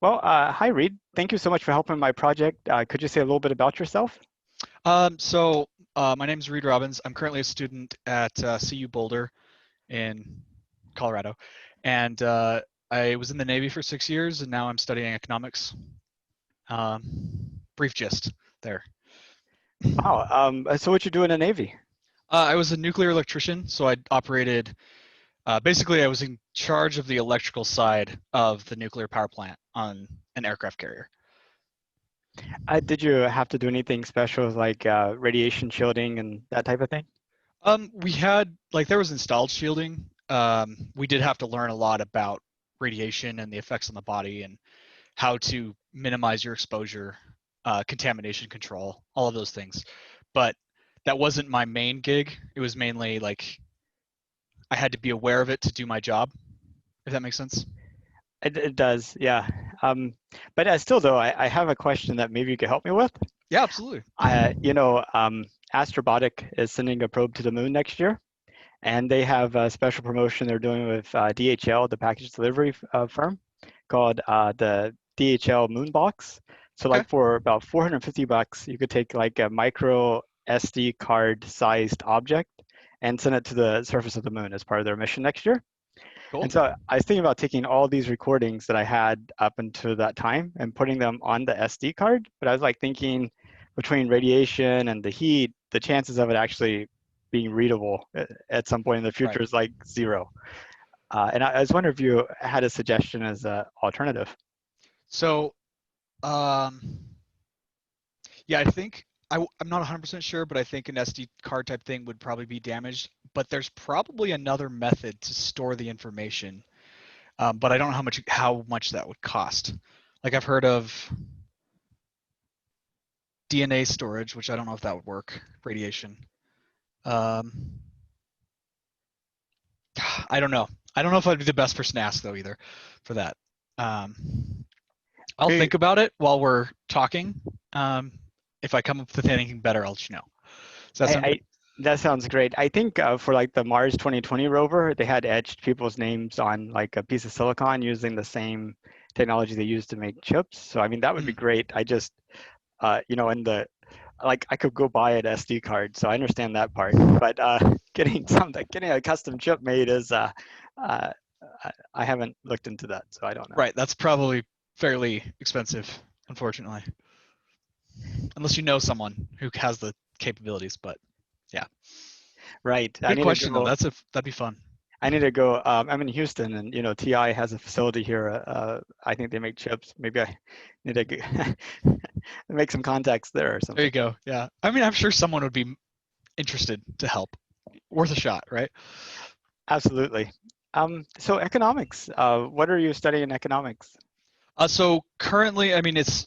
Hi, Reed. Thank you so much for helping my project. Could you say a little bit about yourself? My name is Reed Robbins. I'm currently a student at CU Boulder in Colorado, and I was in the Navy for 6 years, and now I'm studying economics. Brief gist there. Wow. So what you do in the Navy? I was a nuclear electrician, so I operated. Basically, I was in charge of the electrical side of the nuclear power plant on an aircraft carrier. Did you have to do anything special like radiation shielding and that type of thing? We had there was installed shielding. We did have to learn a lot about radiation and the effects on the body and how to minimize your exposure, contamination control, all of those things. But that wasn't my main gig. It was mainly I had to be aware of it to do my job, if that makes sense. It does, yeah. Um, but still, though, I have a question that maybe you could help me with. Yeah, absolutely. Astrobotic is sending a probe to the moon next year, and they have a special promotion they're doing with DHL, the package delivery firm, called the DHL Moonbox. So Okay, like for about 450 bucks, you could take like a micro SD card sized object and send it to the surface of the moon as part of their mission next year. cool. And so I was thinking about taking all these recordings that I had up until that time and putting them on the SD card. But I was like thinking between radiation and the heat, the chances of it actually being readable at some point in the Right. future is like zero. And I was wondering if you had a suggestion as an alternative. So, um, yeah, I think I'm not 100% sure, but I think an SD card type thing would probably be damaged. But there's probably another method to store the information, but I don't know how much that would cost. Like I've heard of DNA storage, which I don't know if that would work. Radiation. Um, I don't know. I don't know if I'd be the best person to ask though either for that. Um, I'll Maybe think about it while we're talking. Um, if I come up with anything better, I'll let you know. Does that I, sound good? I that sounds great. I think for like the Mars 2020 rover, they had etched people's names on like a piece of silicon using the same technology they used to make chips. So I mean that would be Mhm. great. I just in the like I could go buy an SD card, so I understand that part. But getting a custom chip made is uh, I haven't looked into that, so I don't know. Right, that's probably fairly expensive, unfortunately, unless you know someone who has the capabilities. But yeah, Right. good question though. That'd be fun. I need to go. I'm in Houston, and TI has a facility here. I think they make chips. Maybe I need to make some contacts there or There you something. go. Yeah, I mean, I'm sure someone would be interested to help. Worth a shot, right? Absolutely. So economics. What are you studying in economics? So currently, I mean, it's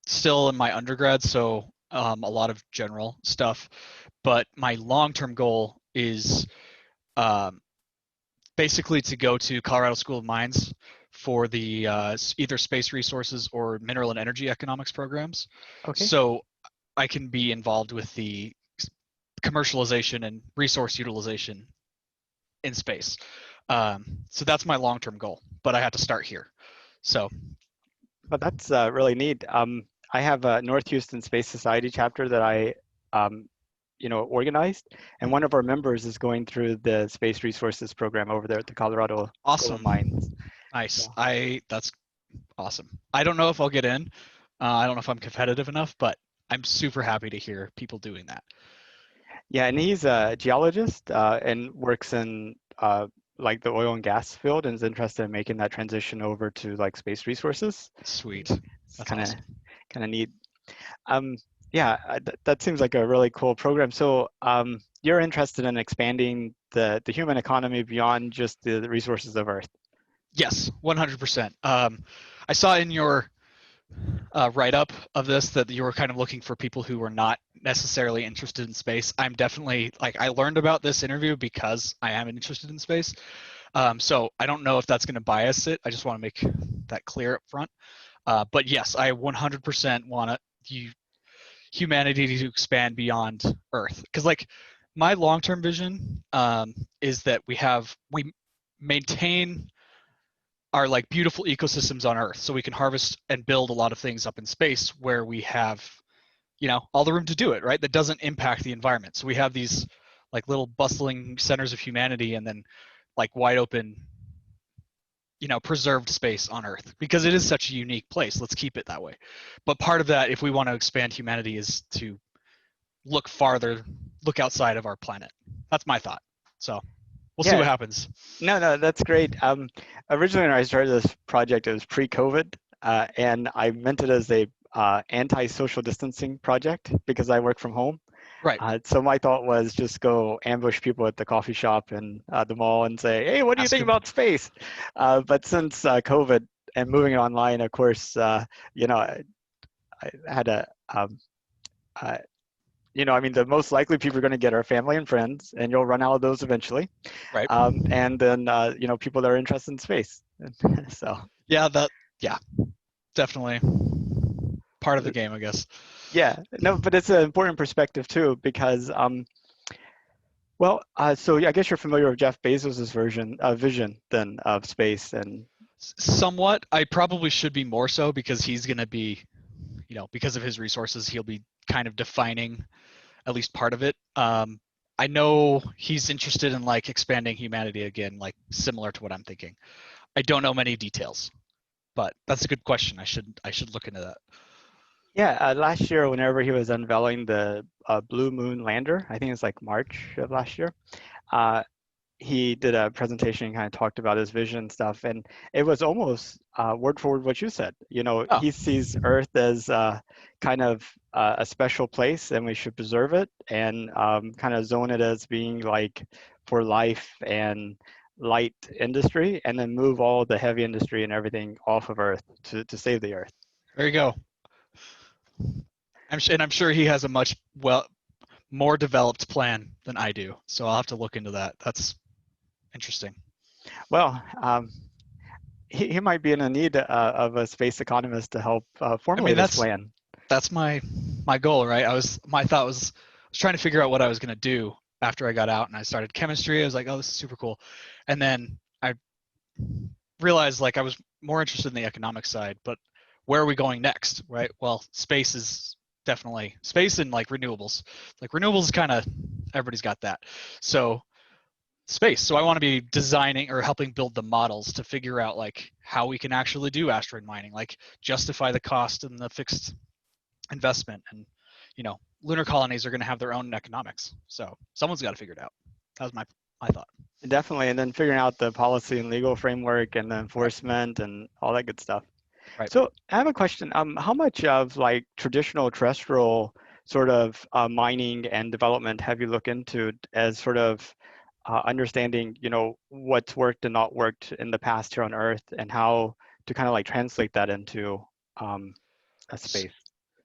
still in my undergrad, so a lot of general stuff. But my long-term goal is um, basically to go to Colorado School of Mines for the either space resources or mineral and energy economics programs. Okay. So I can be involved with the commercialization and resource utilization in space. So that's my long-term goal, but I have to start here. So Well, that's really neat. I have a North Houston Space Society chapter that I, um, organized, and one of our members is going through the Space Resources program over there at the Colorado School of Mines. awesome, nice. So, I That's awesome. I don't know if I'll get in. I don't know if I'm competitive enough, but I'm super happy to hear people doing that. yeah, and he's a geologist and works in like the oil and gas field, and is interested in making that transition over to like space resources. Sweet. It's That's kind awesome. of neat. Um, yeah, that seems like a really cool program. So you're interested in expanding the human economy beyond just the resources of Earth. Yes, 100%. I saw in your write up of this that you were kind of looking for people who were not necessarily interested in space. I'm definitely I learned about this interview because I am interested in space. So I don't know if that's going to bias it. I just want to make that clear up front. But yes, I 100% want humanity to expand beyond Earth because my long-term vision is that we maintain are like beautiful ecosystems on Earth. So we can harvest and build a lot of things up in space where we have, all the room to do it, right? That doesn't impact the environment. So we have these like little bustling centers of humanity and then like wide open, preserved space on Earth because it is such a unique place. Let's keep it that way. But part of that, if we want to expand humanity, is to look farther, look outside of our planet. That's my thought. So we'll see Yeah, what happens. no, that's great. Originally, when I started this project, it was pre-COVID, and I meant it as a anti-social distancing project because I work from home. Right. So my thought was just go ambush people at the coffee shop and the mall and say, "Hey, what do you Ask think him. about space?" But since COVID and moving it online, of course, I had a uh, I mean, the most likely people are going to get are family and friends, and you'll run out of those eventually. Right. And then, people that are interested in space. So, Yeah, yeah, definitely part of the game, I guess. yeah, no, but it's an important perspective too, because, so I guess you're familiar with Jeff Bezos's vision then of space, and Somewhat. I probably should be more so because he's going to be, because of his resources, he'll be kind of defining at least part of it. I know he's interested in like expanding humanity again, like similar to what I'm thinking. I don't know many details, but that's a good question. I should look into that. yeah, last year, whenever he was unveiling the Blue Moon lander, I think it's like March of last year. Uh, he did a presentation and kind of talked about his vision stuff, and it was almost word for word what you said. Oh, He sees Earth as kind of a special place, and we should preserve it, and kind of zone it as being like for life and light industry, and then move all the heavy industry and everything off of Earth to save the Earth. there you go. I'm sure he has a much more developed plan than I do. So I'll have to look into that. That's interesting. Well, he might be in a need of a space economist to help I mean, formulate his plan. that's my goal, right? My thought was I was trying to figure out what I was going to do after I got out and I started chemistry. I was like, oh, this is super cool. And then I realized like I was more interested in the economic side, but where are we going next, right? Well, space is definitely space and like renewables. Like renewables is kind of everybody's got that. So space. So I want to be designing or helping build the models to figure out like how we can actually do asteroid mining, like justify the cost and the fixed investment. And lunar colonies are going to have their own economics. So someone's got to figure it out. That was my thought. Definitely, and then figuring out the policy and legal framework and the Right. enforcement and all that good stuff. Right. So I have a question. How much of like traditional terrestrial sort of mining and development have you looked into as sort of understanding, what's worked and not worked in the past here on Earth, and how to kind of like translate that into um, a space?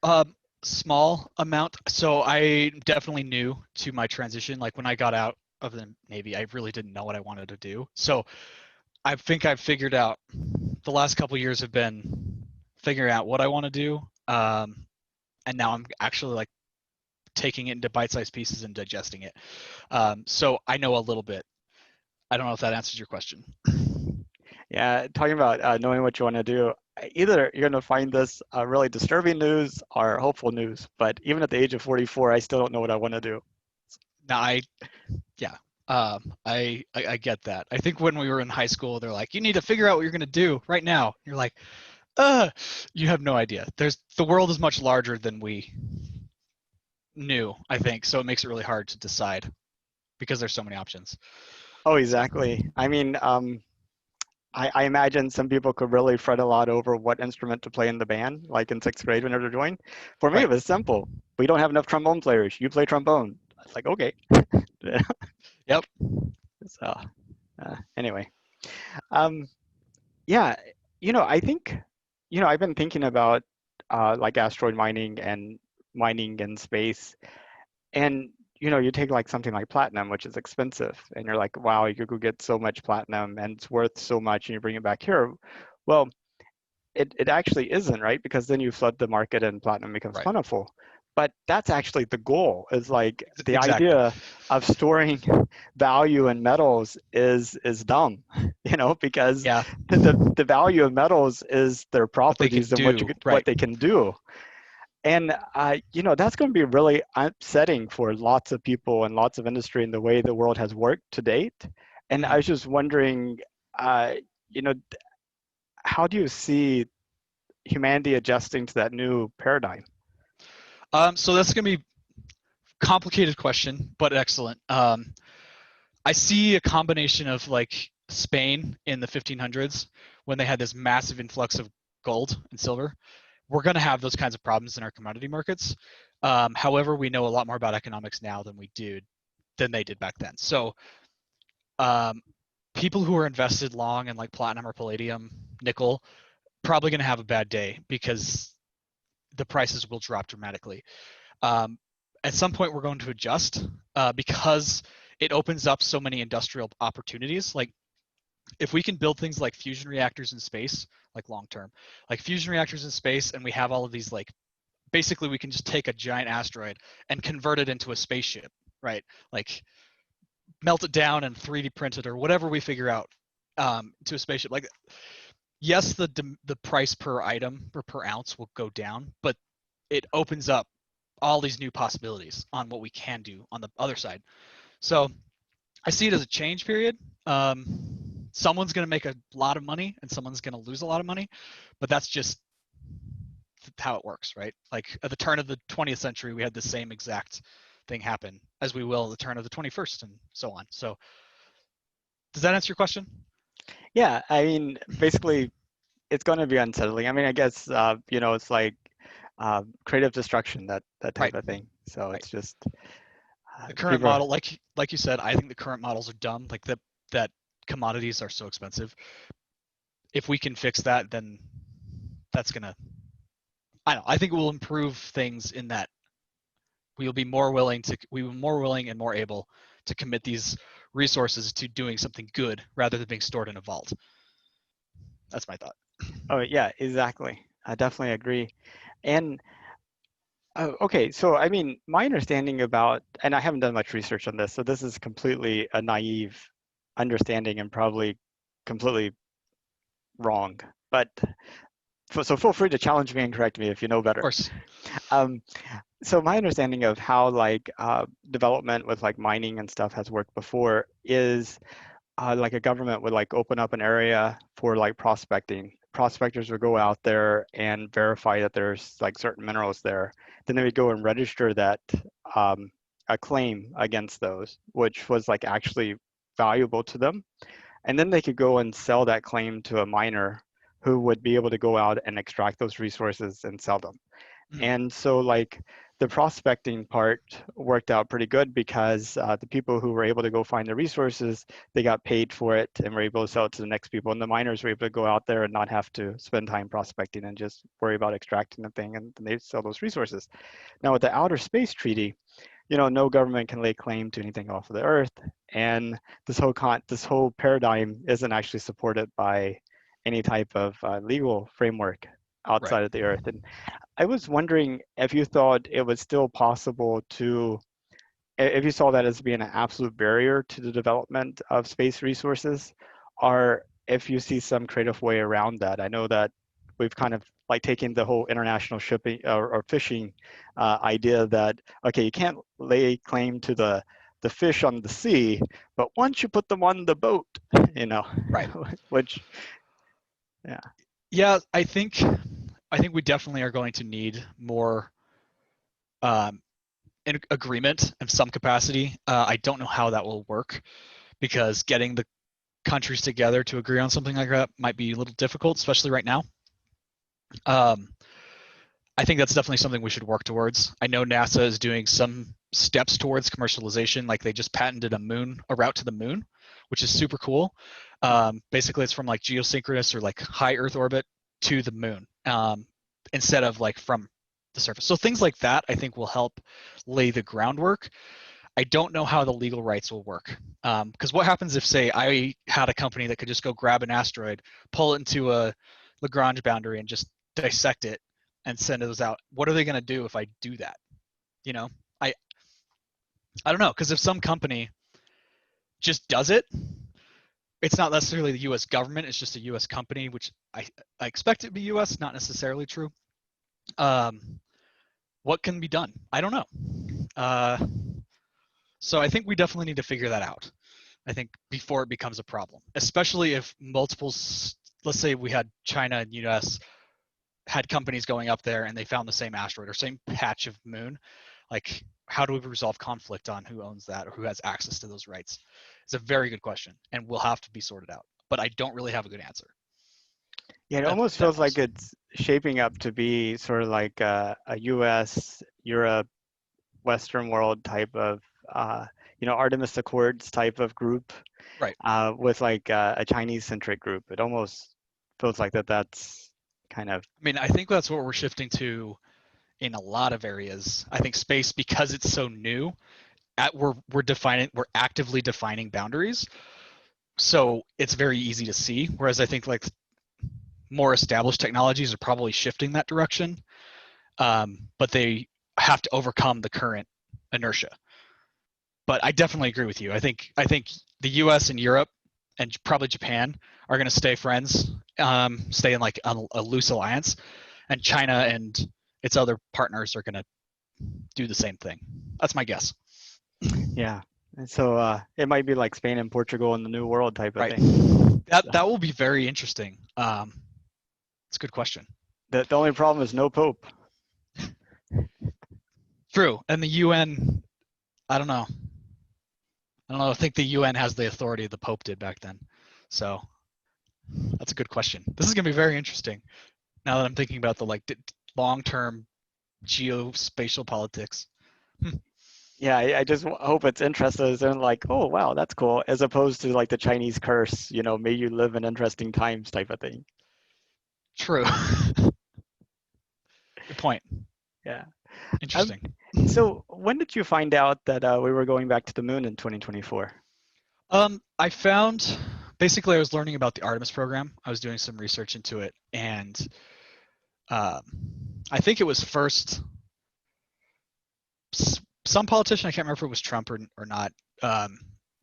Um, Small amount. So I definitely new to my transition. Like when I got out of the Navy, I really didn't know what I wanted to do. So I think I've figured out the last couple years have been figuring out what I want to do. And now I'm actually like taking it into bite-sized pieces and digesting it. So I know a little bit. I don't know if that answers your question. Yeah, talking about knowing what you want to do, either you're going to find this really disturbing news or hopeful news. But even at the age of 44, I still don't know what I want to do. Now yeah, I get that. I think when we were in high school, they're like, you need to figure out what you're gonna do right now. You're like, you have no idea. The world is much larger than we knew, I think, so it makes it really hard to decide because there's so many options. Oh, So exactly. I mean, I imagine some people could really fret a lot over what instrument to play in the band, like in sixth grade whenever they're doing. For me, right. it was simple. We don't have enough trombone players. You play trombone. It's like, okay. Yep. So, anyway, um, yeah, I think, I've been thinking about like asteroid mining and mining in space, and you take like something like platinum, which is expensive, and you're like, wow, you could get so much platinum and it's worth so much, and you bring it back here. Well, it actually isn't, right? Because then you flood the market and platinum becomes Right. plentiful. but that's actually the goal, is like the Exactly. idea of storing value in metals is dumb, because Yeah. the value of metals is their What they can properties and do, what right? they can do. And that's going to be really upsetting for lots of people and lots of industry in the way the world has worked to date. And I was Mhm. just wondering, uh, you know, how do you see humanity adjusting to that new paradigm? So that's going to be complicated question, but excellent. I see a combination of like Spain in the 1500s when they had this massive influx of gold and silver. We're going to have those kinds of problems in our commodity markets. However, we know a lot more about economics now than they did back then. So um, people who are invested long in like platinum or palladium, nickel, probably going to have a bad day because the prices will drop dramatically. Um, at some point, we're going to adjust because it opens up so many industrial opportunities. Like if we can build things like fusion reactors in space, like long term, like fusion reactors in space, and we have all of these like basically we can just take a giant asteroid and convert it into a spaceship, right? Like melt it down and 3D print it or whatever we figure out to a spaceship. Like yes, the price per item or per ounce will go down, but it opens up all these new possibilities on what we can do on the other side. So I see it as a change period. Someone's going to make a lot of money and someone's going to lose a lot of money, but that's just how it works, right? Like at the turn of the 20th century, we had the same exact thing happen as we will at the turn of the 21st and so on. So does that answer your question? Yeah, I mean, basically, it's going to be unsettling. I mean, I guess it's like creative destruction, that type Right, of thing. So right. it's just The current people. model, like you said, I think the current models are dumb. Like that commodities are so expensive. If we can fix that, then that's gonna. I don't know. I think it will improve things in that we will be more willing and more able to commit these resources to doing something good rather than being stored in a vault. That's my thought. Oh yeah, exactly. I definitely agree. And okay, so I mean, my understanding about, and I haven't done much research on this, so this is completely a naive understanding and probably completely wrong. But so feel free to challenge me and correct me if you know Of better. course. Um, so my understanding of how like development with like mining and stuff has worked before is like a government would like open up an area for like prospecting. Prospectors would go out there and verify that there's like certain minerals there. Then they would go and register that um, a claim against those, which was like actually valuable to them. And then they could go and sell that claim to a miner who would be able to go out and extract those resources and sell them. Mm, And so like the prospecting part worked out pretty good because the people who were able to go find the resources, they got paid for it and were able to sell it to the next people. And the miners were able to go out there and not have to spend time prospecting and just worry about extracting the thing, and then they sell those resources. Now with the Outer Space Treaty, no government can lay claim to anything off of the Earth, and this whole paradigm isn't actually supported by any type of legal framework right. outside of the Earth. And I was wondering if you thought it was still possible to, if you saw that as being an absolute barrier to the development of space resources, or if you see some creative way around that. I know that we've kind of like taken the whole international shipping or fishing idea that, okay, you can't lay claim to the fish on the sea, but once you put them on the boat, you know, Right. which, yeah. Yeah, I think we definitely are going to need more um, agreement in some capacity. I don't know how that will work because getting the countries together to agree on something like that might be a little difficult, especially right now. Um, I think that's definitely something we should work towards. I know NASA is doing some steps towards commercialization, like they just patented a route to the moon, which is super cool. Basically, it's from like geosynchronous or like high Earth orbit to the moon instead of like from the surface. So things like that, I think, will help lay the groundwork. I don't know how the legal rights will work. Because what happens if, say, I had a company that could just go grab an asteroid, pull it into a Lagrange boundary, and just dissect it and send those out? What are they going to do if I do that? You know, I I don't know, because if some company just does it, it's not necessarily the U.S. government. It's just a U.S. company, which I expect it to be U.S. Not necessarily true. Um, what can be done? I don't know. Uh, so I think we definitely need to figure that out. I think before it becomes a problem, especially if multiples. Let's say we had China and U.S. had companies going up there and they found the same asteroid or same patch of moon. Like, how do we resolve conflict on who owns that or who has access to those rights? It's a very good question and will have to be sorted out. But I don't really have a good answer. Yeah, it That, almost that feels was like it's shaping up to be sort of like a US, Europe, Western world type of, Artemis Accords type of group right. with like a Chinese-centric group. It almost feels like that's kind of, I mean, I think that's what we're shifting to in a lot of areas. I think space, because it's so new, we're actively defining boundaries. So it's very easy to see. Whereas I think like more established technologies are probably shifting that direction, but they have to overcome the current inertia. But I definitely agree with you. I think the U.S. and Europe and probably Japan are going to stay friends, stay in like a loose alliance, and China and its other partners are going to do the same thing. That's my guess. yeah. And so it might be like Spain and Portugal in the New World type of Right. thing. That will be very interesting. It's a good question. The only problem is no Pope. True. And the UN, I don't know. I don't know. I think the UN has the authority the Pope did back then. So that's a good question. This is going to be very interesting now that I'm thinking about the like long-term geospatial politics. Yeah, I just hope it's interested in like, oh wow, that's cool, as opposed to like the Chinese curse, may you live in interesting times type of thing. True. Good point. Yeah. Um, Interesting. so when did you find out that we were going back to the moon in 2024? I found basically I was learning about the Artemis program. I was doing some research into it, and um, I think it was first some politician, I can't remember if it was Trump or not,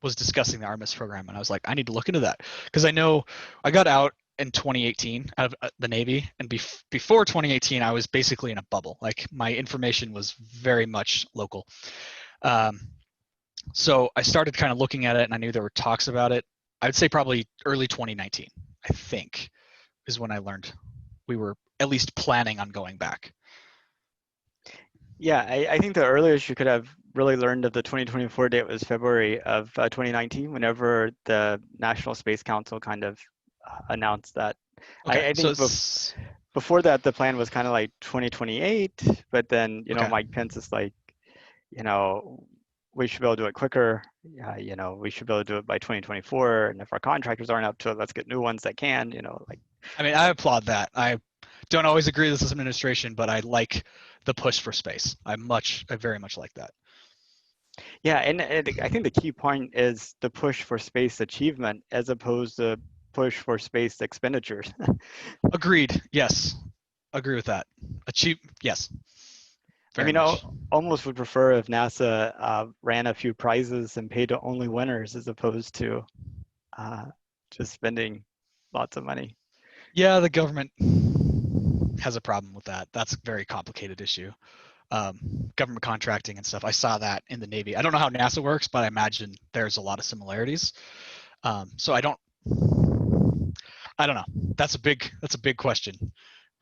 was discussing the Artemis program, and I was like, I need to look into that because I know I got out in 2018 out of the Navy, and before 2018, I was basically in a bubble. Like my information was very much local. Um, so I started kind of looking at it, and I knew there were talks about it. I'd say probably early 2019, I think, is when I learned we were at least planning on going back. Yeah, I think the earliest you could have really learned of the 2024 date was February of 2019, whenever the National Space Council kind of announced that. Okay, I so think it's before that, the plan was kind of like 2028, but then, okay. Mike Pence is like, you know, we should be able to do it quicker. We should be able to do it by 2024. And if our contractors aren't up to it, let's get new ones that can, like. I mean, I applaud that. I don't always agree with this administration, but I like the push for space. I very much like that. Yeah, and I think the key point is the push for space achievement as opposed to push for space expenditures. Agreed. Yes, agree with that. Achieve. Yes, I very mean, I much. almost would prefer if NASA ran a few prizes and paid to only winners as opposed to uh, just spending lots of money. Yeah, the government has a problem with that. That's a very complicated issue. Government contracting and stuff. I saw that in the Navy. I don't know how NASA works, but I imagine there's a lot of similarities. So I don't know. That's a big question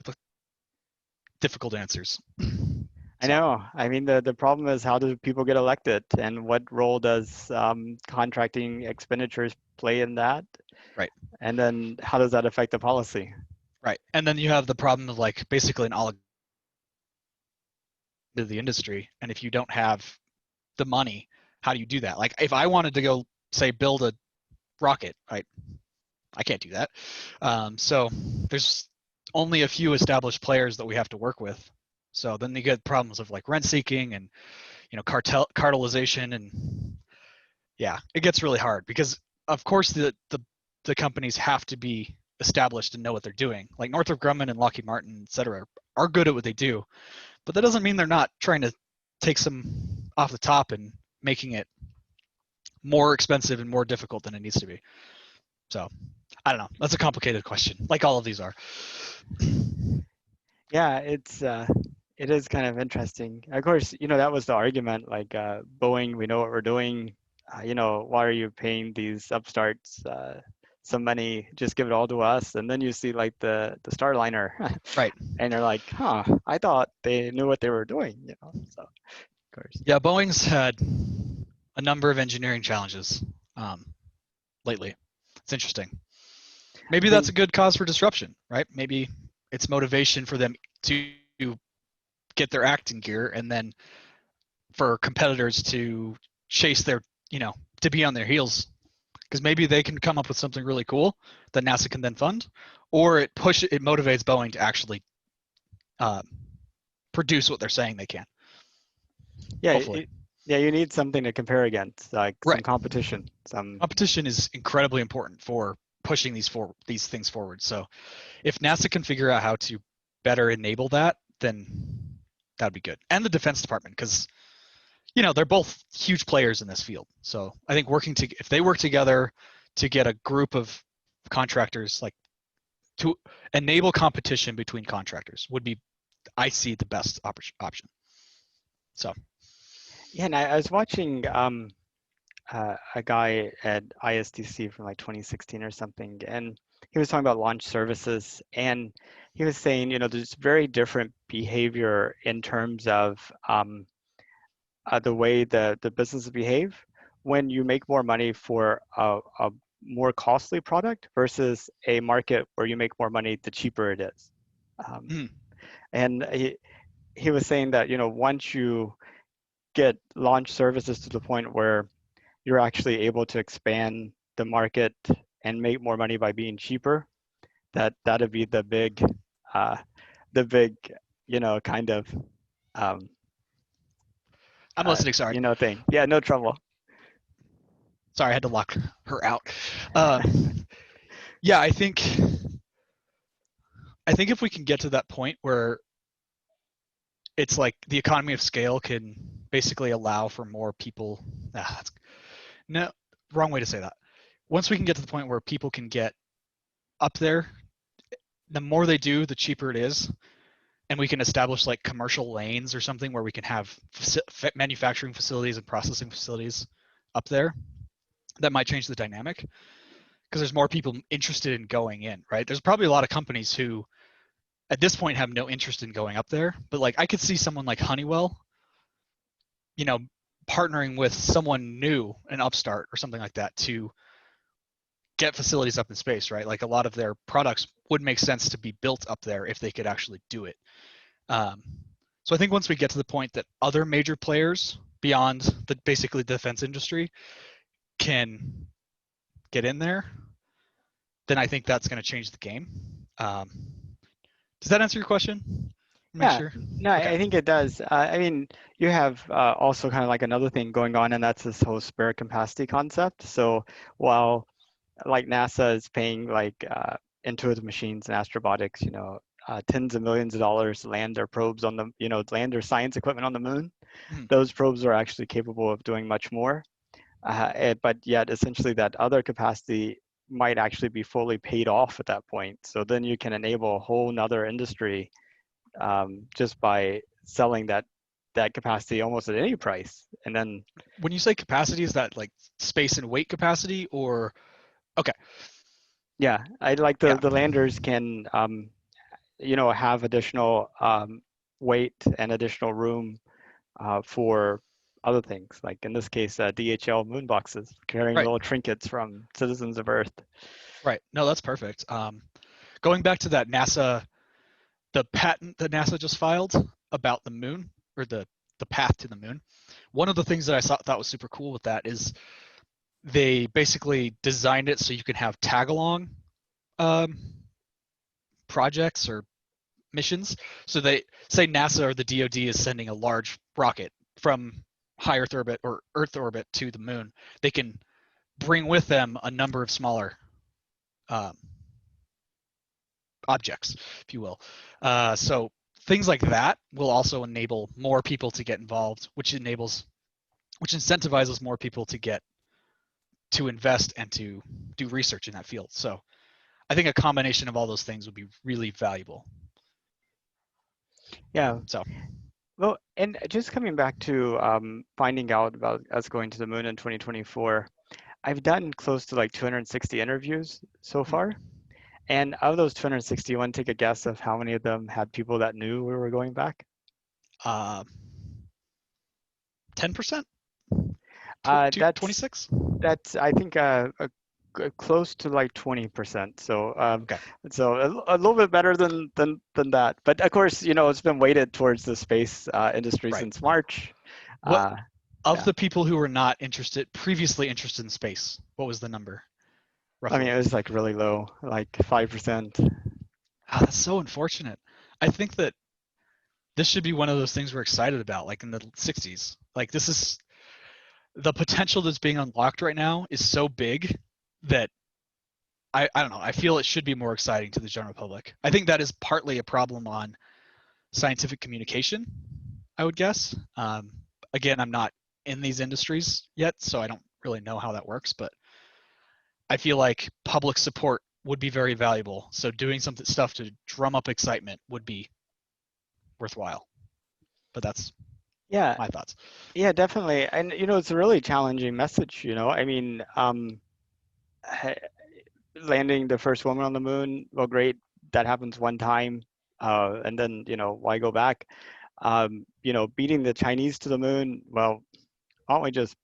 with difficult answers. I So know. I mean, the problem is, how do people get elected, and what role does contracting expenditures play in that? right, And then how does that affect the policy? right. And then you have the problem of like basically an oligarchy to the industry, and if you don't have the money, how do you do that? Like if I wanted to go say build a rocket, right? I can't do that. So there's only a few established players that we have to work with. So then you get problems of like rent seeking and cartelization, and yeah, it gets really hard because of course the companies have to be established and know what they're doing. Like Northrop Grumman and Lockheed Martin, et cetera, are good at what they do, but that doesn't mean they're not trying to take some off the top and making it more expensive and more difficult than it needs to be. So I don't know. That's a complicated question, like all of these are. Yeah, it is kind of interesting. Of course, that was the argument. Like Boeing, we know what we're doing. Why are you paying these upstarts some money? Just give it all to us. And then you see like the Starliner, Right. and you're like, huh? I thought they knew what they were doing. So of course. Yeah, Boeing's had a number of engineering challenges lately. It's interesting. Maybe I that's think a good cause for disruption, right? Maybe it's motivation for them to get their act in gear, and then for competitors to chase their, to be on their heels, because maybe they can come up with something really cool that NASA can then fund, or it motivates Boeing to actually uh, produce what they're saying they can. yeah, Hopefully. yeah, you need something to compare against, like some Right. competition. Some Competition is incredibly important for pushing these things forward. So if NASA can figure out how to better enable that, then that'd be good. And the Defense Department, because they're both huge players in this field. So I think if they work together to get a group of contractors, like to enable competition between contractors, would be, I see, the best option. So yeah, and I was watching a guy at ISDC from like 2016 or something, and he was talking about launch services, and he was saying, there's very different behavior in terms of the way the businesses behave when you make more money for a more costly product versus a market where you make more money the cheaper it is. Um, mm, and he was saying that, once you get launch services to the point where you're actually able to expand the market and make more money by being cheaper, that'd be uh, the big, kind of, um, I'm listening. Sorry. thing. Yeah, no trouble. Sorry, I had to lock her out. Yeah, I think if we can get to that point where it's like the economy of scale can basically allow for more people. No, wrong way to say that. Once we can get to the point where people can get up there, the more they do, the cheaper it is, and we can establish like commercial lanes or something where we can have manufacturing facilities and processing facilities up there. That might change the dynamic because there's more people interested in going in, right? There's probably a lot of companies who at this point have no interest in going up there, but like I could see someone like Honeywell, you know, partnering with someone new, an upstart or something like that, to get facilities up in space, right? Like a lot of their products would make sense to be built up there if they could actually do it. Um, so I think once we get to the point that other major players beyond basically the defense industry can get in there, then I think that's going to change the game. Um, does that answer your question? Make Yeah, sure. no, Okay. I think it does. I mean, you have also kind of like another thing going on, and that's this whole spare capacity concept. So while like NASA is paying like Intuitive Machines and Astrobotics, tens of millions of dollars to land their probes on the, land their science equipment on the moon, Mhm. those probes are actually capable of doing much more. But yet, essentially, that other capacity might actually be fully paid off at that point. So then you can enable a whole nother industry just by selling that capacity almost at any price. And then, When you say capacity, is that like space and weight capacity, or okay? yeah, I like Yeah. the landers can, have additional weight and additional room for other things. Like in this case, DHL moon boxes carrying Right. little trinkets from citizens of Earth. Right. No, that's perfect. Going back to that the patent that NASA just filed about the moon, or the path to the moon. One of the things that I thought was super cool with that is they basically designed it so you can have tag along um, projects or missions. So they say NASA or the DoD is sending a large rocket from high Earth orbit or Earth orbit to the moon. They can bring with them a number of smaller um, objects, if you will. So things like that will also enable more people to get involved, which incentivizes more people to invest and to do research in that field. So I think a combination of all those things would be really valuable. Yeah. So Well, and just coming back to finding out about us going to the moon in 2024, I've done close to like 260 interviews so far. And of those 260, you want to take a guess of how many of them had people that knew we were going back? 10%? That's 26? I think close to like 20%. So Okay, a little bit better than that. But of course, it's been weighted towards the space industry right. since March. What Uh, of yeah, the people who were not previously interested in space, what was the number I mean roughly? it was like really low, like 5%. Ah, that's so unfortunate. I think that this should be one of those things we're excited about, like in the 60s. Like this is the potential that's being unlocked right now is so big that I don't know. I feel it should be more exciting to the general public. I think that is partly a problem on scientific communication, I would guess. Again, I'm not in these industries yet, so I don't really know how that works, but I feel like public support would be very valuable. So doing stuff to drum up excitement would be worthwhile. But that's Yeah, my thoughts. yeah, definitely. And it's a really challenging message. I mean, landing the first woman on the moon, well, great, that happens one time. And then, why go back? Beating the Chinese to the moon, well, why don't we just,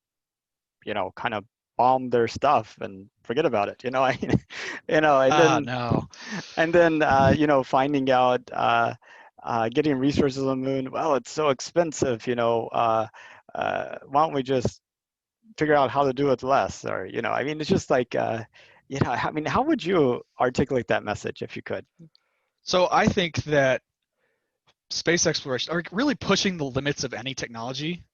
kind of bomb their stuff and forget about it, I mean, and Ah, then no. finding out getting resources on the moon, well, it's so expensive, why don't we just figure out how to do it less? Or, I mean, it's just like, I mean, how would you articulate that message if you could? So I think that space exploration, or really pushing the limits of any technology,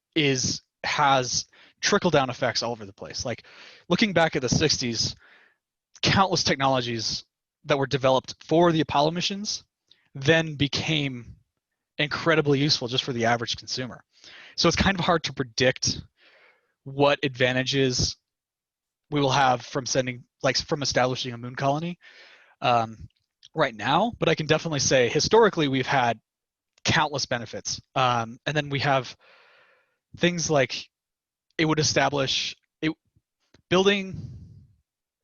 has trickle down effects all over the place. Like looking back at the 60s, countless technologies that were developed for the Apollo missions then became incredibly useful just for the average consumer. So it's kind of hard to predict what advantages we will have from from establishing a moon colony um, right now. But I can definitely say historically we've had countless benefits, and then we have things like it would establish it building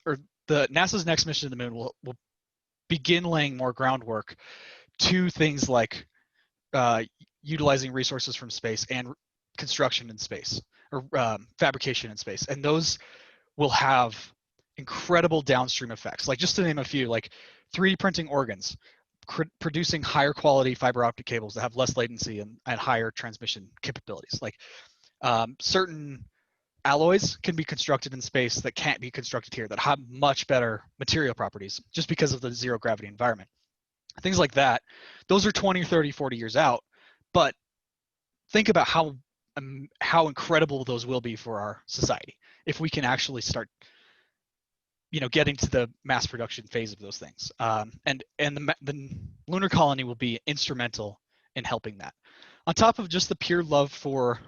or the NASA's next mission to the moon will begin laying more groundwork to things like uh, utilizing resources from space and construction in space or fabrication in space, and those will have incredible downstream effects. Like just to name a few, like 3D printing organs, producing higher quality fiber optic cables that have less latency and higher transmission capabilities. Like certain alloys can be constructed in space that can't be constructed here, that have much better material properties just because of the zero gravity environment. Things like that. Those are 20, 30, 40 years out, but think about how incredible those will be for our society if we can actually start getting to the mass production phase of those things. And the lunar colony will be instrumental in helping that. On top of just the pure love for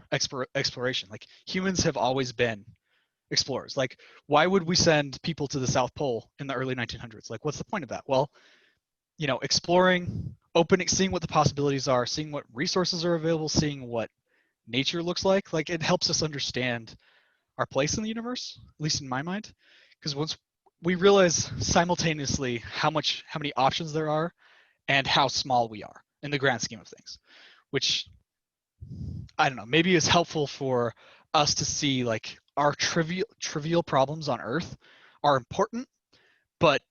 exploration, like humans have always been explorers. Like, why would we send people to the South Pole in the early 1900s? Like, what's the point of that? Well, exploring, opening, seeing what the possibilities are, seeing what resources are available, seeing what nature looks like it helps us understand our place in the universe, at least in my mind. Because once we realize simultaneously how many options there are and how small we are in the grand scheme of things, which I don't know, maybe is helpful for us to see like our trivial problems on Earth are important, but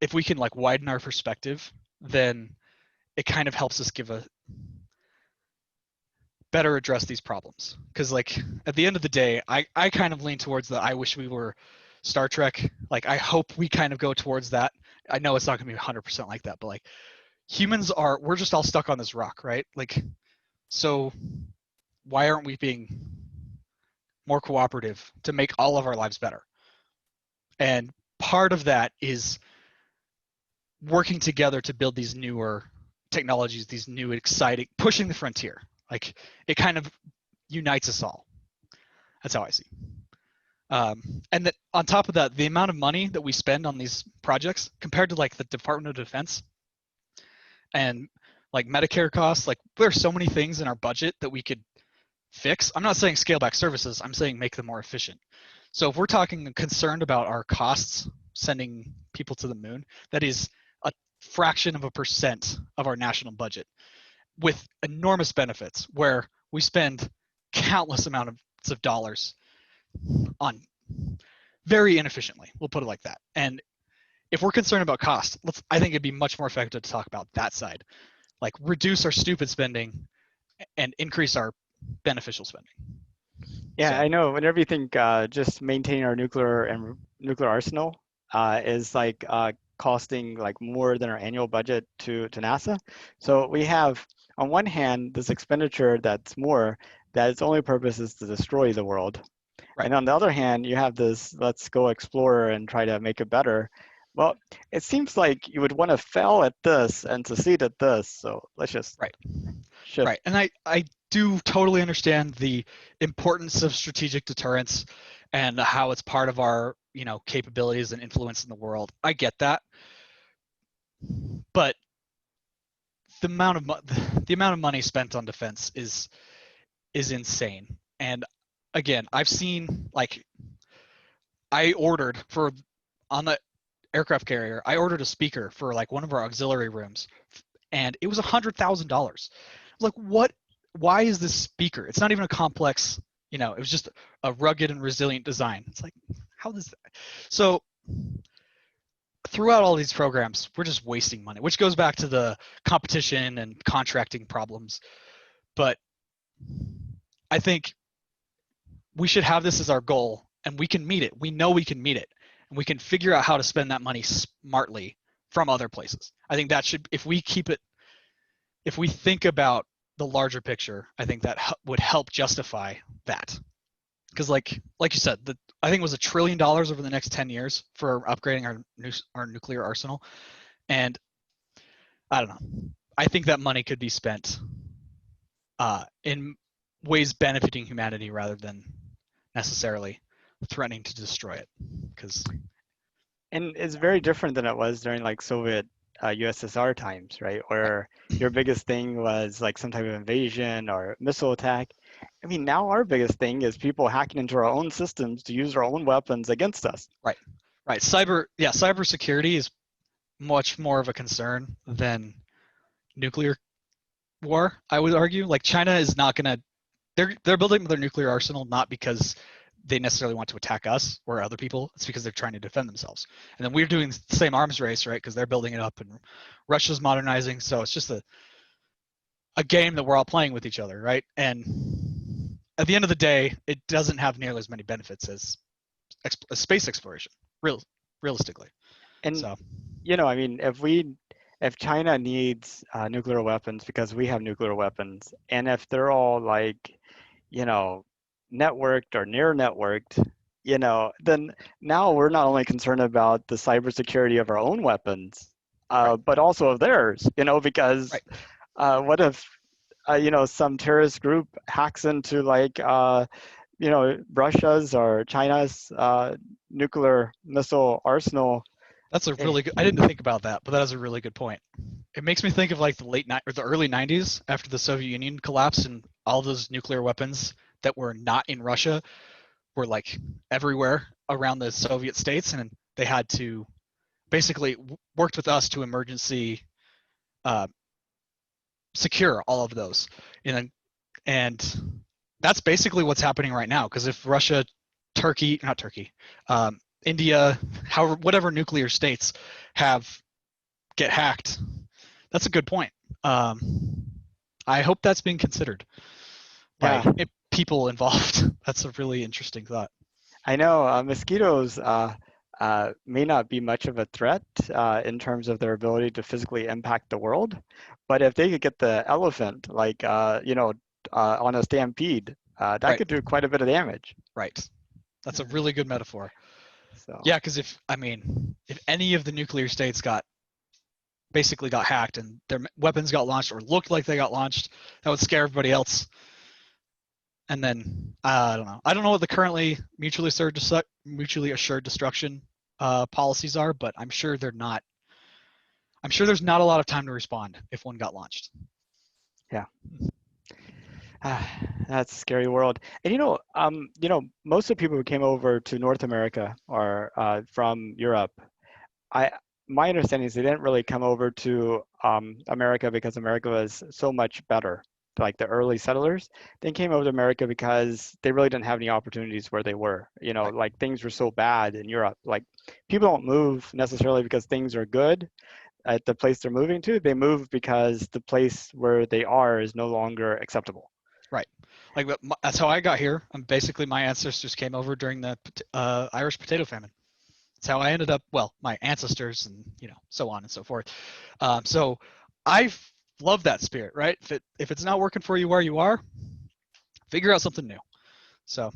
if we can like widen our perspective, then it kind of helps us give a better address these problems. Because like at the end of the day, I kind of lean towards the I wish we were Star Trek. Like I hope we kind of go towards that. I know it's not going to be 100% like that, but like we're just all stuck on this rock, right? Like so why aren't we being more cooperative to make all of our lives better? And part of that is working together to build these newer technologies, these new exciting, pushing the frontier. Like it kind of unites us all. That's how I see. And that on top of that, the amount of money that we spend on these projects compared to like the Department of Defense and like Medicare costs, like there's so many things in our budget that we could fix. I'm not saying scale back services, I'm saying make them more efficient. So if we're talking concerned about our costs sending people to the moon, that is a fraction of a percent of our national budget with enormous benefits where we spend countless amounts of dollars on very inefficiently. We'll put it like that. And if we're concerned about cost, I think it'd be much more effective to talk about that side. Like reduce our stupid spending and increase our beneficial spending. Yeah, So, I know. Whenever you think just maintaining our nuclear arsenal is like costing like more than our annual budget to NASA. So we have on one hand this expenditure that's more that its only purpose is to destroy the world. right. And on the other hand, you have this let's go explore and try to make it better. Well, it seems like you would want to fail at this and succeed at this. So let's just Right. shift. Right. And I do totally understand the importance of strategic deterrence and how it's part of our, capabilities and influence in the world. I get that. But the amount of money spent on defense is insane. And again, I've seen like I ordered for on the aircraft carrier, I ordered a speaker for like one of our auxiliary rooms and it was $100,000. Like what? Why is this speaker? It's not even a complex, it was just a rugged and resilient design. It's like, how does that? So throughout all these programs, we're just wasting money, which goes back to the competition and contracting problems. But I think we should have this as our goal and we can meet it. We know we can meet it and we can figure out how to spend that money smartly from other places. I think that should, if we think about the larger picture, I think that would help justify that. Because like you said, I think it was $1 trillion over the next 10 years for upgrading our nuclear arsenal. And I don't know. I think that money could be spent in ways benefiting humanity rather than necessarily threatening to destroy it. And it's very different than it was during like Soviet USSR times, right? Where your biggest thing was like some type of invasion or missile attack. I mean, now our biggest thing is people hacking into our own systems to use our own weapons against us. Right. Cyber security is much more of a concern than nuclear war, I would argue. Like China is not gonna they're building their nuclear arsenal not because they necessarily want to attack us or other people. It's because they're trying to defend themselves. And then we're doing the same arms race, right? Because they're building it up and Russia's modernizing. So it's just a game that we're all playing with each other, right? And at the end of the day, it doesn't have nearly as many benefits as space exploration, realistically. And So, I mean, if China needs nuclear weapons because we have nuclear weapons, and if they're all like, networked or near networked, then now we're not only concerned about the cybersecurity of our own weapons, right. but also of theirs, because Right. what if, some terrorist group hacks into like, Russia's or China's nuclear missile arsenal? That's a really good. I didn't think about that, but that is a really good point. It makes me think of like the early '90s after the Soviet Union collapsed and all those nuclear weapons that were not in Russia were like everywhere around the Soviet states, and they had to basically worked with us to emergency secure all of those. And that's basically what's happening right now. Because if Russia, not Turkey, India, whatever nuclear states get hacked, that's a good point. I hope that's being considered by people involved. That's a really interesting thought. I know mosquitoes may not be much of a threat in terms of their ability to physically impact the world, but if they could get the elephant, like on a stampede, that could do quite a bit of damage. Right. That's a really good metaphor. So yeah, because if any of the nuclear states got basically got hacked and their weapons got launched or looked like they got launched, that would scare everybody else. And then I don't know. I don't know what the currently mutually assured destruction policies are, but I'm sure they're not. I'm sure there's not a lot of time to respond if one got launched. Yeah. That's a scary world. And most of the people who came over to North America are from Europe. I My understanding is they didn't really come over to America because America was so much better. Like the early settlers, they came over to America because they really didn't have any opportunities where they were. Right. Like things were so bad in Europe. Like people don't move necessarily because things are good at the place they're moving to. They move because the place where they are is no longer acceptable. Right. Like that's how I got here. Basically my ancestors came over during the Irish potato famine. That's how I ended up. Well, my ancestors and so on and so forth. So I love that spirit, right? If it's not working for you where you are, figure out something new. So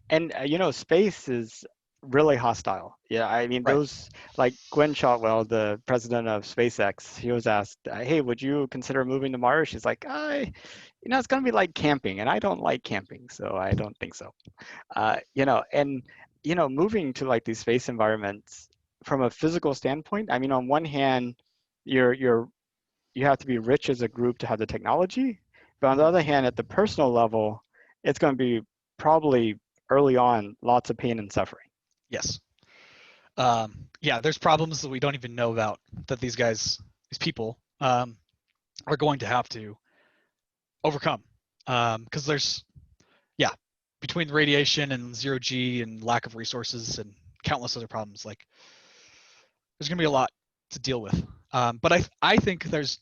And space is really hostile. Yeah, I mean right. those like Gwen Shotwell, the president of SpaceX, he was asked, "Hey, would you consider moving to Mars?" She's like, it's gonna be like camping, and I don't like camping, so I don't think so." And moving to like these space environments from a physical standpoint, I mean, on one hand, you have to be rich as a group to have the technology, but on the other hand, at the personal level, it's going to be probably early on lots of pain and suffering. Yes. Yeah, there's problems that we don't even know about that these people, are going to have to overcome. Because yeah, between the radiation and zero G and lack of resources and countless other problems, like there's going to be a lot to deal with. But I think there's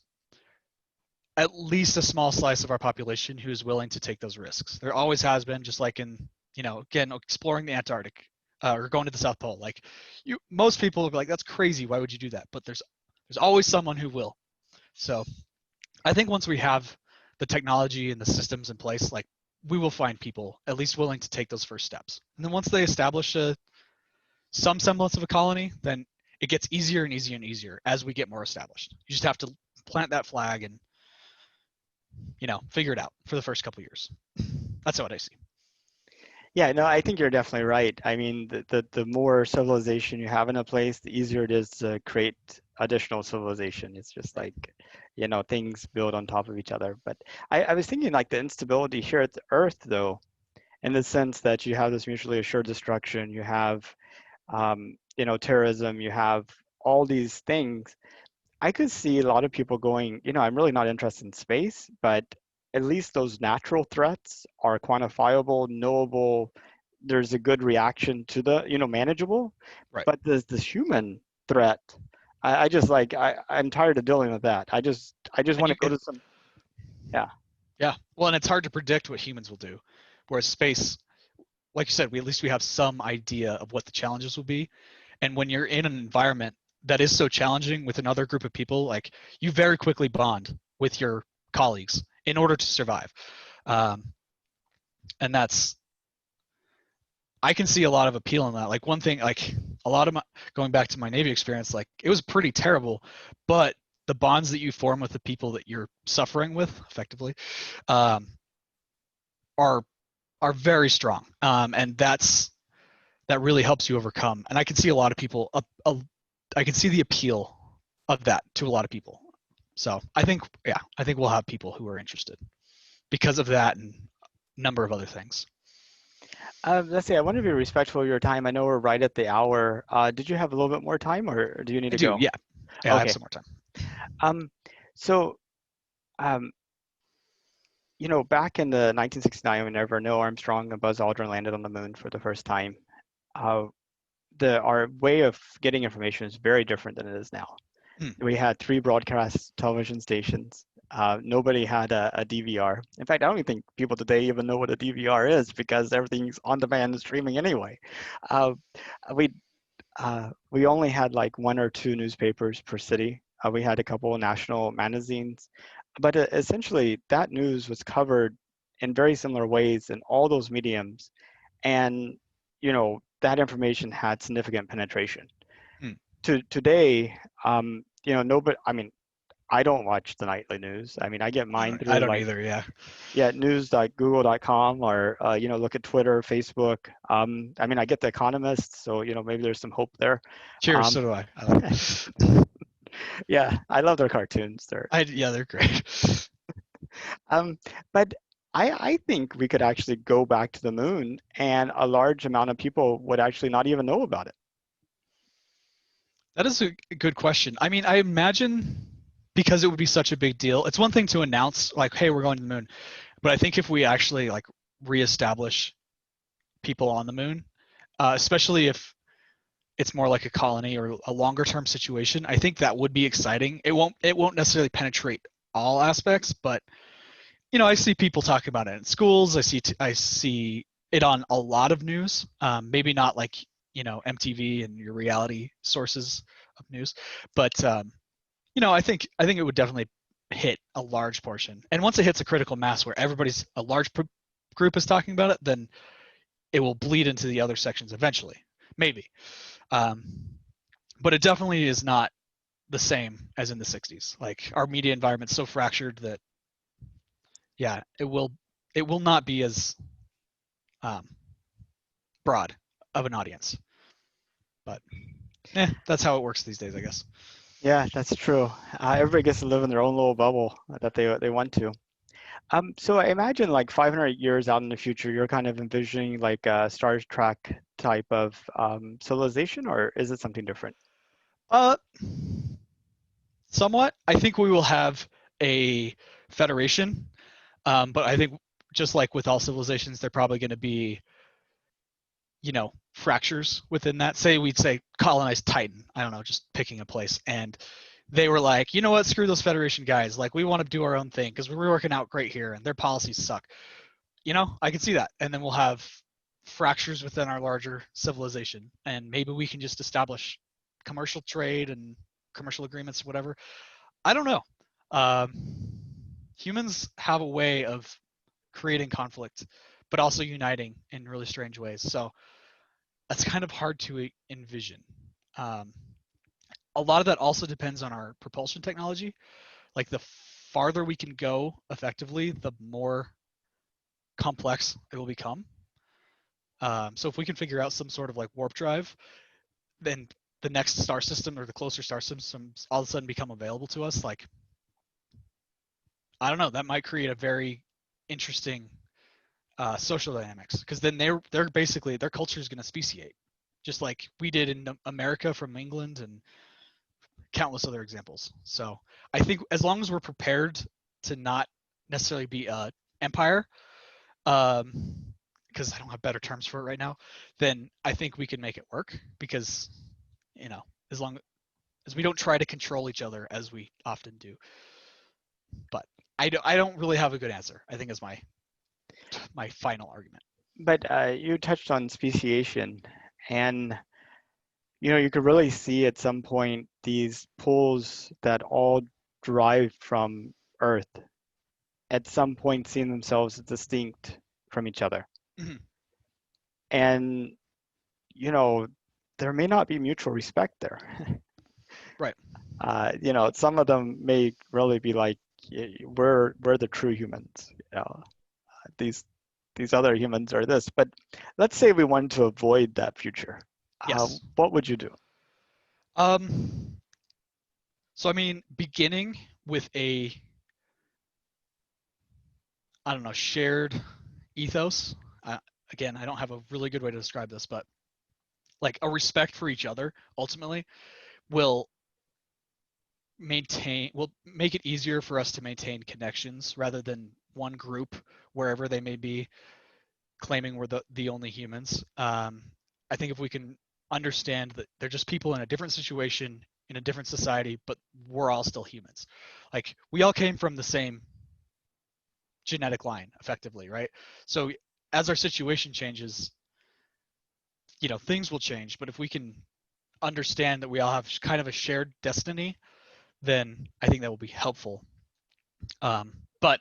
at least a small slice of our population who is willing to take those risks. There always has been, just like in, again, exploring the Antarctic or going to the South Pole. Like most people will be like, that's crazy. Why would you do that? But there's always someone who will. So I think once we have the technology and the systems in place, like we will find people at least willing to take those first steps. And then once they establish some semblance of a colony, then it gets easier and easier and easier as we get more established. You just have to plant that flag and figure it out for the first couple of years. That's what I see. Yeah, no, I think you're definitely right. I mean, the more civilization you have in a place, the easier it is to create additional civilization. It's just Right. like, things build on top of each other. But I was thinking like the instability here at the Earth, though, in the sense that you have this mutually assured destruction, you have, terrorism, you have all these things. I could see a lot of people going, I'm really not interested in space, but at least those natural threats are quantifiable, knowable. There's a good reaction to the, manageable. Right. But this human threat, I just like I'm tired of dealing with that. I just And want to go to some, yeah. yeah. Well, and it's hard to predict what humans will do, whereas space, like you said, at least we have some idea of what the challenges will be. And when you're in an environment that is so challenging with another group of people, like you very quickly bond with your colleagues in order to survive. Um, and I can see a lot of appeal in that. Like one thing, like a lot of going back to my Navy experience, like it was pretty terrible, but the bonds that you form with the people that you're suffering with effectively um, are very strong. And that really helps you overcome. And I can see a lot of people, I can see the appeal of that to a lot of people. So I think we'll have people who are interested because of that and a number of other things. Let's see. I want to be respectful of your time. I know we're right at the hour. Did you have a little bit more time, or do you need I to do, go? yeah. Yeah, I have Okay. some more time. Um, so, um, back in the 1969, whenever Neil Armstrong and Buzz Aldrin landed on the moon for the first time, uh, our way of getting information is very different than it is now. Hmm. We had 3 broadcast television stations. Nobody had a DVR. In fact, I don't even think people today even know what a DVR is because everything's on demand and streaming anyway. Uh, we we only had like 1 or 2 newspapers per city. We had a couple of national magazines, but essentially that news was covered in very similar ways in all those mediums, and that information had significant penetration. Hmm. Today, nobody. I mean, I don't watch the nightly news. I mean, I get I mine don't. I through don't like either. Yeah. yeah, news.google.com or look at Twitter, Facebook. I mean, I get The Economist, so maybe there's some hope there. Cheers. Um, So do I. I like. yeah, I love their cartoons. They're Yeah, they're great. um, but I think we could actually go back to the moon, and a large amount of people would actually not even know about it. That is a good question. I mean, I imagine because it would be such a big deal. It's one thing to announce like, "Hey, we're going to the moon," but I think if we actually like reestablish people on the moon, especially if it's more like a colony or a longer term situation, I think that would be exciting. It won't necessarily penetrate all aspects, but I see people talking about it in schools. I see it on a lot of news. Maybe not like MTV and your reality sources of news, but I think it would definitely hit a large portion. And once it hits a critical mass where a large group is talking about it, then it will bleed into the other sections eventually, maybe. Um, but it definitely is not the same as in the 60s. Like our media environment's so fractured that yeah, it will not be as um, broad of an audience. But that's how it works these days, I guess. Yeah, that's true. Everybody gets to live in their own little bubble that they want to. So I imagine like 500 years out in the future, you're kind of envisioning like a Star Trek type of civilization, or is it something different? Uh, Somewhat. I think we will have a federation, but I think just like with all civilizations, they're probably going to be fractures within that. Say we'd say colonize Titan. I don't know, just picking a place, and they were like, you know what, screw those Federation guys. Like we want to do our own thing because we're working out great here, and their policies suck. I can see that, and then we'll have fractures within our larger civilization, and maybe we can just establish commercial trade and commercial agreements, whatever. I don't know. Um, Humans have a way of creating conflict, but also uniting in really strange ways. So that's kind of hard to envision. Um, a lot of that also depends on our propulsion technology. Like the farther we can go effectively, the more complex it will become. So if we can figure out some sort of like warp drive, then the next star system or the closer star systems all of a sudden become available to us. Like I don't know, that might create a very interesting social dynamics because then they're basically their culture is going to speciate, just like we did in America from England and countless other examples. So I think as long as we're prepared to not necessarily be a empire, because I don't have better terms for it right now, then I think we can make it work because as long as we don't try to control each other as we often do. But I don't really have a good answer. I think is my final argument. But you touched on speciation, and you could really see at some point these pulls that all derive from Earth at some point seeing themselves as distinct from each other. Mhm. And, you know, there may not be mutual respect there. Right. Some of them may really be like, we're the true humans. These these other humans are this. But let's say we wanted to avoid that future. Yes. What would you do? Um, so I mean, beginning with I don't know, shared ethos. Again, I don't have a really good way to describe this, but like a respect for each other ultimately will will make it easier for us to maintain connections rather than one group wherever they may be claiming we're the only humans. I think if we can understand that they're just people in a different situation in a different society, but we're all still humans. Like we all came from the same genetic line, effectively, right? So as our situation changes, things will change. But if we can understand that we all have kind of a shared destiny, then I think that will be helpful. But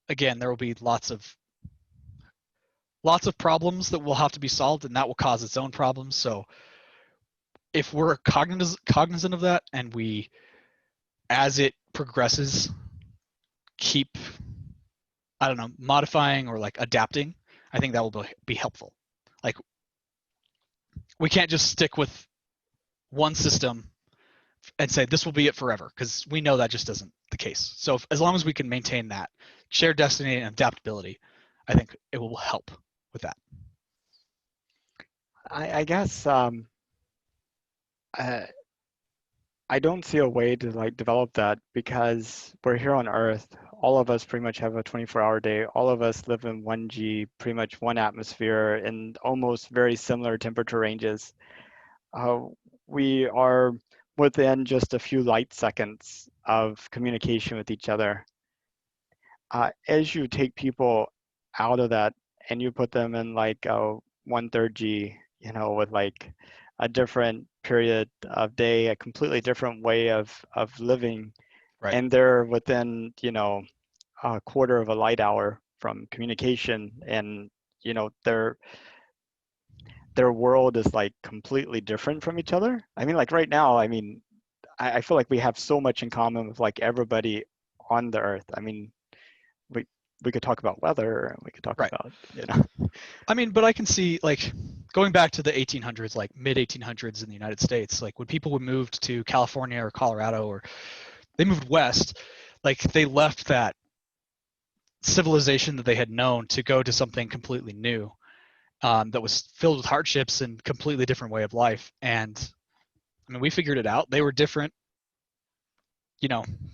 again, there will be lots of problems that will have to be solved, and that will cause its own problems. So if we're cognizant of that and we as it progresses, keep, I don't know, modifying or like adapting, I think that will be helpful. Like, we can't just stick with one system and say this will be it forever, because we know that just isn't the case. So as long as we can maintain that shared destiny and adaptability, I think it will help with that. I guess I, I don't see a way to like develop that because we're here on Earth. All of us pretty much have a 24-hour day. All of us live in 1G, pretty much one atmosphere and almost very similar temperature ranges. Uh, we are within just a few light seconds of communication with each other. As you take people out of that and you put them in like a 1/3 G, with like a different period of day, a completely different way of living, Right. and they're within, a quarter of a light hour from communication, and their world is like completely different from each other. I mean, like right now, I mean, I feel like we have so much in common with like everybody on the earth. I mean, we we could talk about weather and we could talk Right. about, I mean, but I can see, like, going back to the 1800s, like mid 1800s in the United States, like when people would move to California or Colorado, or they moved west, like they left that civilization that they had known to go to something completely new, that was filled with hardships and completely different way of life. And I mean, we figured it out. They were different.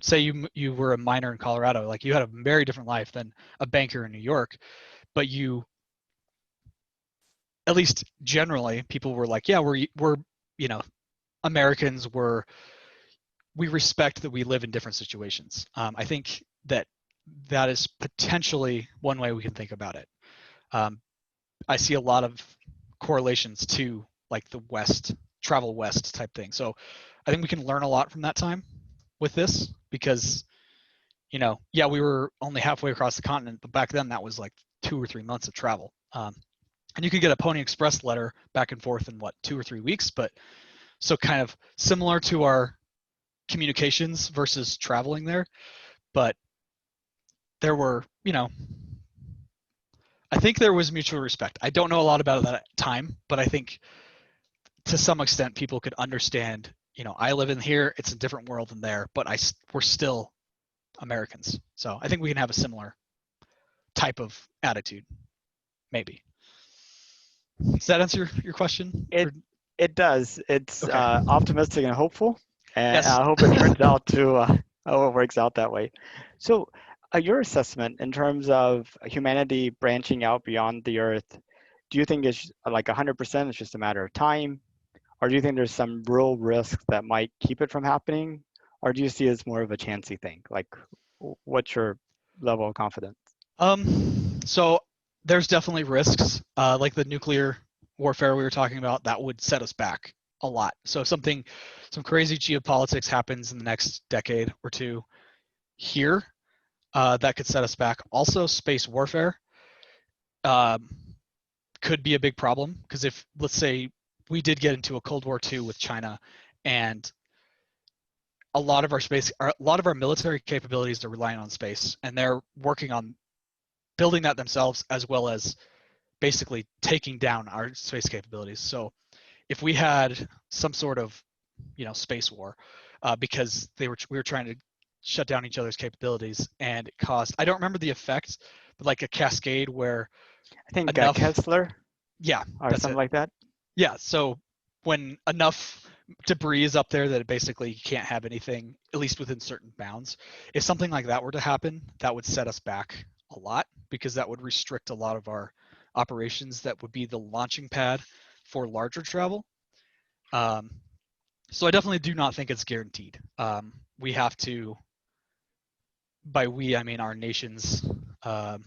Say you were a miner in Colorado, like you had a very different life than a banker in New York, but you, at least generally, people were like, yeah, we're you know Americans, we respect that we live in different situations. I think that is potentially one way we can think about it. Um, I see a lot of correlations to like the West, travel West type thing. So I think we can learn a lot from that time with this, because yeah, we were only halfway across the continent, but back then that was like 2 or 3 months of travel. And you could get a Pony Express letter back and forth in what, 2 or 3 weeks. But so kind of similar to our communications versus traveling there. But there were, I think there was mutual respect. I don't know a lot about that time, but I think to some extent people could understand, I live in here, it's a different world than there, but we're still Americans. So I think we can have a similar type of attitude, maybe. Does that answer your question? it it does. It's Okay. optimistic and hopeful, and Yes. I hope it turns out to how it works out that way. So, your assessment in terms of humanity branching out beyond the Earth, do you think it's like 100%? It's just a matter of time, or do you think there's some real risk that might keep it from happening, or do you see it as more of a chancy thing? Like, what's your level of confidence? So there's definitely risks, like the nuclear warfare we were talking about, that would set us back a lot. So if some crazy geopolitics happens in the next decade or two here, that could set us back. Also, space warfare um, could be a big problem, because if, let's say, we did get into a Cold War II with China, and a lot of our military capabilities are relying on space, and they're working on building that themselves, as well as basically taking down our space capabilities. So if we had some sort of, space war, because we were trying to shut down each other's capabilities, and it caused, I don't remember the effect, but like a cascade where I think enough, Kessler yeah, or that's something it. like that. Yeah, so when enough debris is up there that it basically you can't have anything, at least within certain bounds. If something like that were to happen, that would set us back a lot, because that would restrict a lot of our operations. That would be the launching pad for larger travel. Um, so I definitely do not think it's guaranteed. We have to, by we, I mean our nations, um,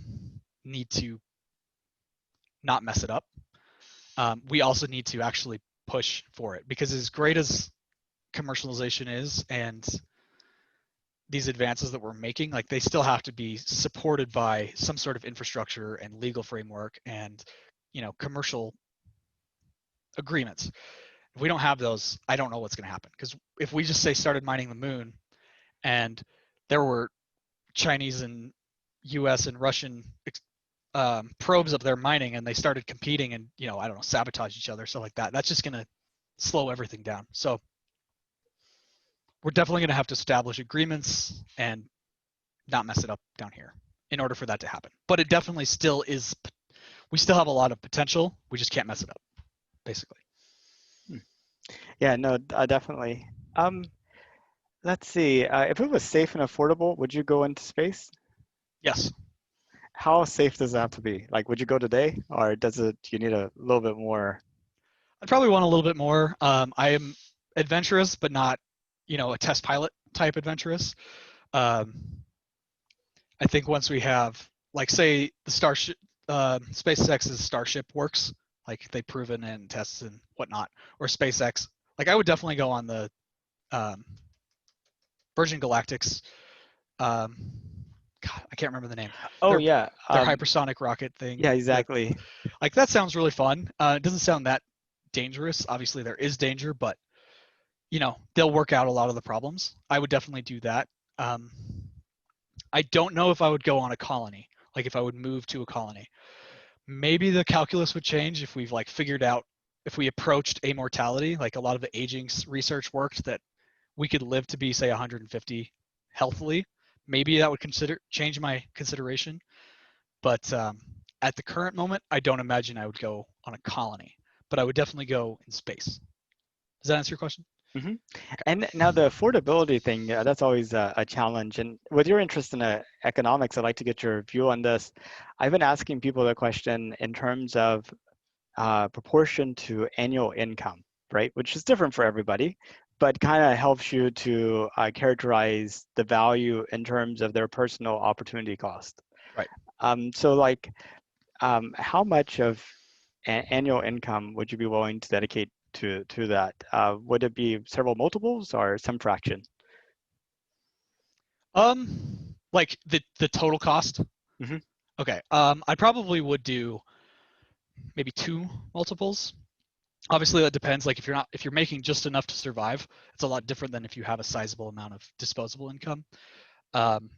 need to not mess it up. We also need to actually push for it, because as great as commercialization is, and these advances that we're making, like they still have to be supported by some sort of infrastructure and legal framework and commercial agreements. If we don't have those, I don't know what's going to happen, because if we just say started mining the moon and there were Chinese and U.S. and Russian probes up there mining, and they started competing and, I don't know, sabotage each other, stuff like that. That's just going to slow everything down. So we're definitely going to have to establish agreements and not mess it up down here in order for that to happen. But it definitely still is. We still have a lot of potential. We just can't mess it up, basically. Yeah, no, definitely. Let's see. If it was safe and affordable, would you go into space? Yes. How safe does it have to be? Like, would you go today, or you need a little bit more? I'd probably want a little bit more. I am adventurous, but not, a test pilot type adventurous. Um, I think once we have, like, say, the Starship, SpaceX's Starship works, like they've proven in tests and whatnot, or SpaceX, like I would definitely go on the um, Virgin Galactic's. God, I can't remember the name. Oh Their yeah, their hypersonic rocket thing. yeah, That, exactly. like, that sounds really fun. It doesn't sound that dangerous. Obviously, there is danger, but they'll work out a lot of the problems. I would definitely do that. Um, I don't know if I would go on a colony, like if I would move to a colony. Maybe the calculus would change if we've like figured out if we approached amortality, like a lot of the aging research worked that we could live to be say 150 healthily. Maybe that would change my consideration. But at the current moment, I don't imagine I would go on a colony, but I would definitely go in space. Does that answer your question? Hmm. Okay. And now the affordability thing, that's always a challenge. And with your interest in economics, I'd like to get your view on this. I've been asking people the question in terms of proportion to annual income, right? Which is different for everybody, but kind of helps you to characterize the value in terms of their personal opportunity cost. Right. So like, how much of annual income would you be willing to dedicate to that? Would it be several multiples or some fraction? Like the total cost. Hmm. Okay. I probably would do maybe two multiples. Obviously, that depends. Like if you're making just enough to survive, it's a lot different than if you have a sizable amount of disposable income. Um,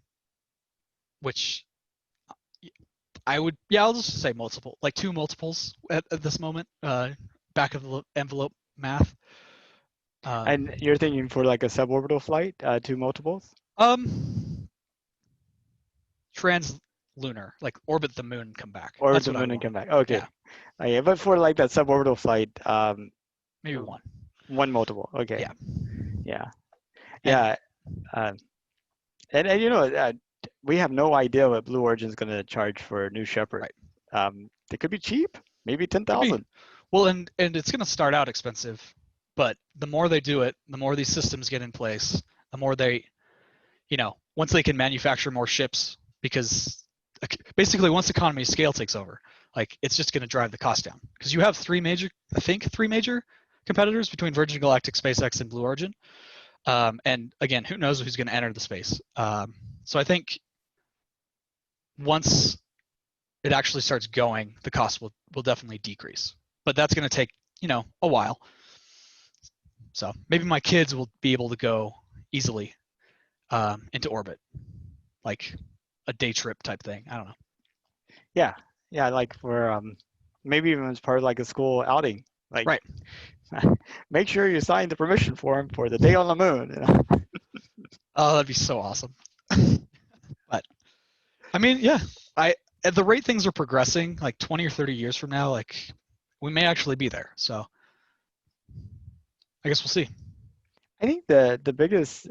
which I'll just say multiple, like two multiples at this moment. Back of the envelope math. And Um, you're thinking for like a suborbital flight, two multiples? um, Translunar, like orbit the moon and come back. Or That's the what I would moon and want. come back. Okay. Yeah, Yeah, but for like that suborbital flight, maybe one. one multiple. Okay. Yeah, Yeah. and Yeah. Uh, and we have no idea what Blue Origin's going to charge for New Shepard. right, They could be cheap, maybe could be. 10,000. Well, and it's going to start out expensive, but the more they do it, the more these systems get in place, the more they, once they can manufacture more ships, because basically once economy of scale takes over, like it's just going to drive the cost down. Because you have I think three major competitors between Virgin Galactic, SpaceX, and Blue Origin. And again, who knows who's going to enter the space? So I think once it actually starts going, the cost will definitely decrease. But that's going to take a while. So maybe my kids will be able to go easily into orbit, like a day trip type thing. I don't know. Yeah. Yeah, like for maybe even as part of like a school outing. Like Right. make sure you sign the permission form for the day on the moon. Oh, that'd be so awesome. But I mean, yeah, at the rate things are progressing, like 20 or 30 years from now, like we may actually be there. So I guess we'll see. I think the biggest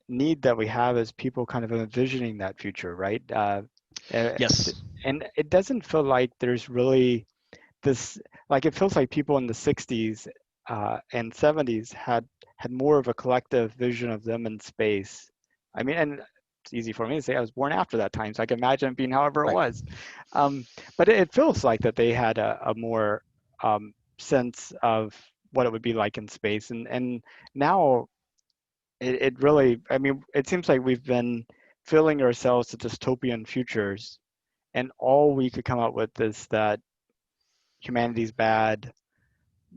need that we have is people kind of envisioning that future, right? Uh, Yes. and it doesn't feel like there's really this, like it feels like people in the 60s and 70s had more of a collective vision of them in space. I mean, and it's easy for me to say I was born after that time, so I can imagine it being however it Right. was. But it feels like that they had a more sense of what it would be like in space. And now it really, I mean, it seems like we've been filling ourselves to dystopian futures, and all we could come up with is that humanity's bad,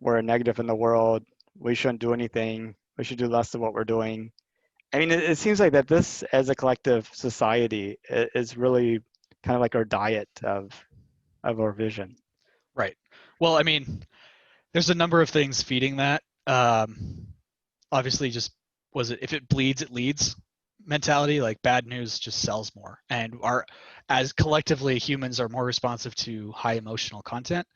we're a negative in the world, we shouldn't do anything, we should do less of what we're doing. I mean, it seems like that this, as a collective society, is really kind of like our diet of our vision. Right. Well, I mean, there's a number of things feeding that. Obviously, just was it if it bleeds, it leads mentality. Like bad news just sells more, and our as collectively humans are more responsive to high emotional content,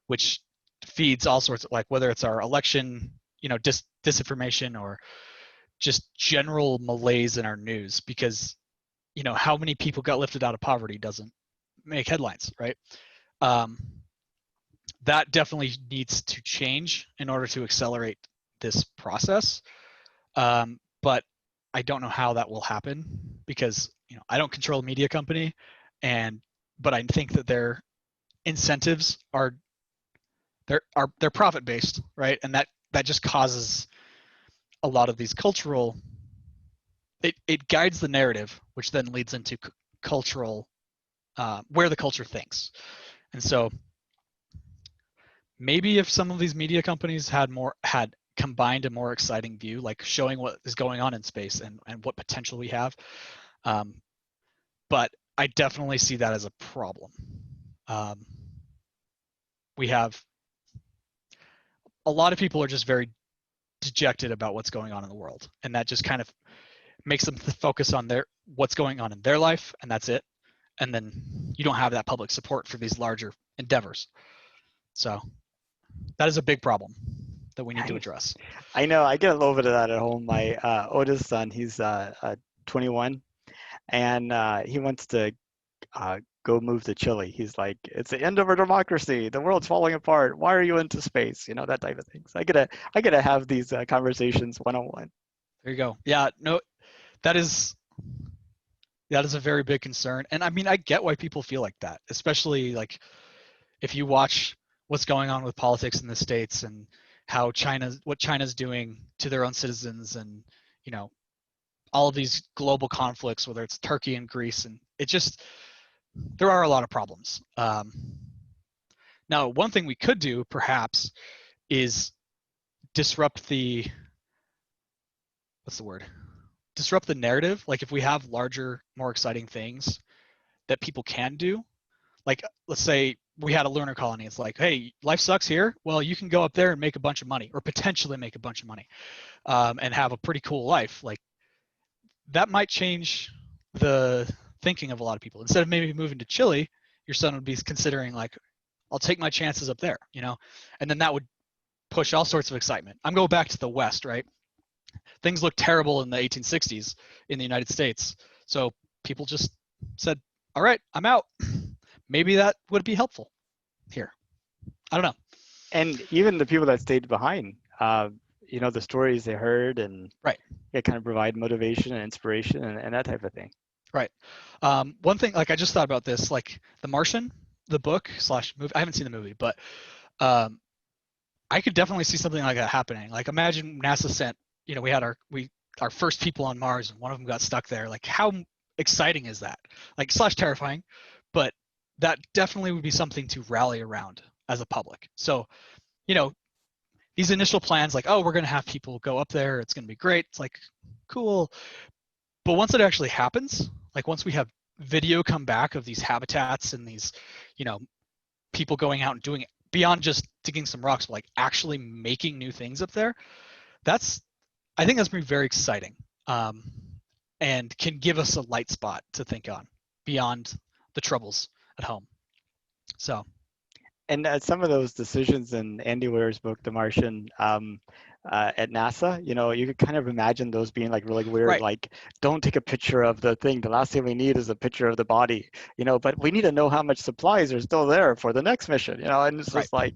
which feeds all sorts of like whether it's our election, disinformation or just general malaise in our news because how many people got lifted out of poverty doesn't make headlines, right? Um, that definitely needs to change in order to accelerate this process. But I don't know how that will happen because I don't control a media company, but I think that their incentives they're profit based, right? And that just causes a lot of these cultural. It guides the narrative, which then leads into cultural where the culture thinks. And so maybe if some of these media companies had combined a more exciting view, like showing what is going on in space and what potential we have. But I definitely see that as a problem. We have a lot of people are just very dejected about what's going on in the world, and that just kind of makes them focus on what's going on in their life, and that's it. And then you don't have that public support for these larger endeavors. So that is a big problem that we need to address. I know I get a little bit of that at home. My oldest son, he's 21, and he wants to go move to Chile. He's like, it's the end of our democracy. The world's falling apart. Why are you into space? That type of thing. So I gotta have these conversations one on one. There you go. Yeah, no, that is a very big concern. And I mean, I get why people feel like that, especially like if you watch what's going on with politics in the States and what China's doing to their own citizens and, all of these global conflicts, whether it's Turkey and Greece, and there are a lot of problems. Now, one thing we could do perhaps is disrupt disrupt the narrative. Like if we have larger, more exciting things that people can do, like let's say we had a lunar colony. It's like, hey, life sucks here. Well, you can go up there and make a bunch of money, or potentially make a bunch of money, and have a pretty cool life. Like that might change the thinking of a lot of people. Instead of maybe moving to Chile, your son would be considering like, I'll take my chances up there, and then that would push all sorts of excitement. I'm going back to the West, right? Things looked terrible in the 1860s in the United States. So people just said, all right, I'm out. Maybe that would be helpful here. I don't know. And even the people that stayed behind, the stories they heard, and Right. it kind of provide motivation and inspiration and that type of thing. Right. One thing, like I just thought about this, like The Martian, the book / movie. I haven't seen the movie, but I could definitely see something like that happening. Like imagine NASA sent, we had our first people on Mars, and one of them got stuck there. Like how exciting is that? Like / terrifying, but that definitely would be something to rally around as a public. So, these initial plans, like, oh, we're going to have people go up there. It's going to be great. It's like, cool. But once it actually happens, like once we have video come back of these habitats and these, people going out and doing it beyond just digging some rocks, but like actually making new things up there, I think that's going to be very exciting, and can give us a light spot to think on beyond the troubles at home. So. And some of those decisions in Andy Weir's book, The Martian, at NASA, you could kind of imagine those being like really weird, Right. like don't take a picture of the thing. The last thing we need is a picture of the body, but we need to know how much supplies are still there for the next mission, and it's just Right.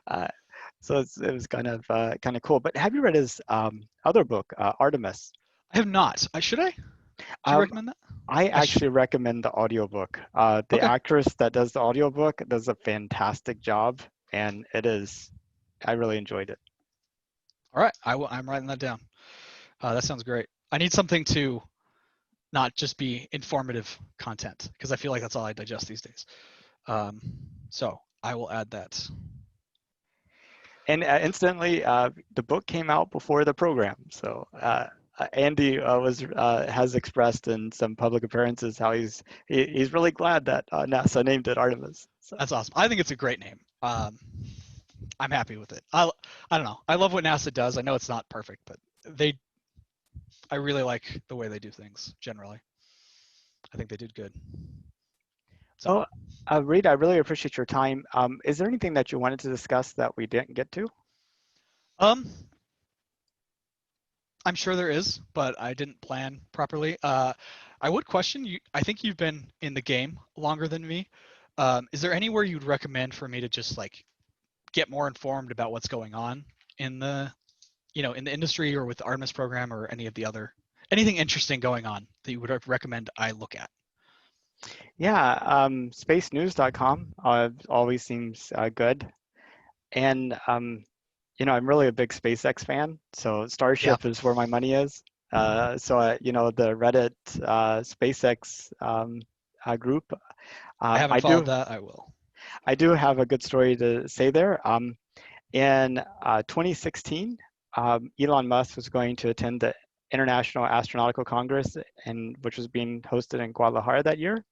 like, so it was kind of cool. But have you read his other book, Artemis? I have not. Should I? Do you Um, recommend that? I actually recommend the audiobook. The Okay. actress that does the audiobook does a fantastic job, and I really enjoyed it. All right. I'm writing that down. That sounds great. I need something to not just be informative content because I feel like that's all I digest these days. So I will add that. And incidentally, the book came out before the program, so Andy has expressed in some public appearances how he's really glad that NASA named it Artemis. So. That's awesome. I think it's a great name. I'm happy with it. I don't know. I love what NASA does. I know it's not perfect, but I really like the way they do things generally. I think they did good. So. Well, Reed, I really appreciate your time. Is there anything that you wanted to discuss that we didn't get to? Um, I'm sure there is, but I didn't plan properly. I would question you. I think you've been in the game longer than me. Is there anywhere you'd recommend for me to just like get more informed about what's going on in the, in the industry or with the Artemis program or any of the other, anything interesting going on that you would recommend I look at? Yeah, spacenews.com always seems good. And, I'm really a big SpaceX fan, so Yeah, Starship is where my money is. The Reddit SpaceX group, I uh, haven't I followed do that. I will. I do have a good story to say there. In 2016, Elon Musk was going to attend the International Astronautical Congress, which was being hosted in Guadalajara that year,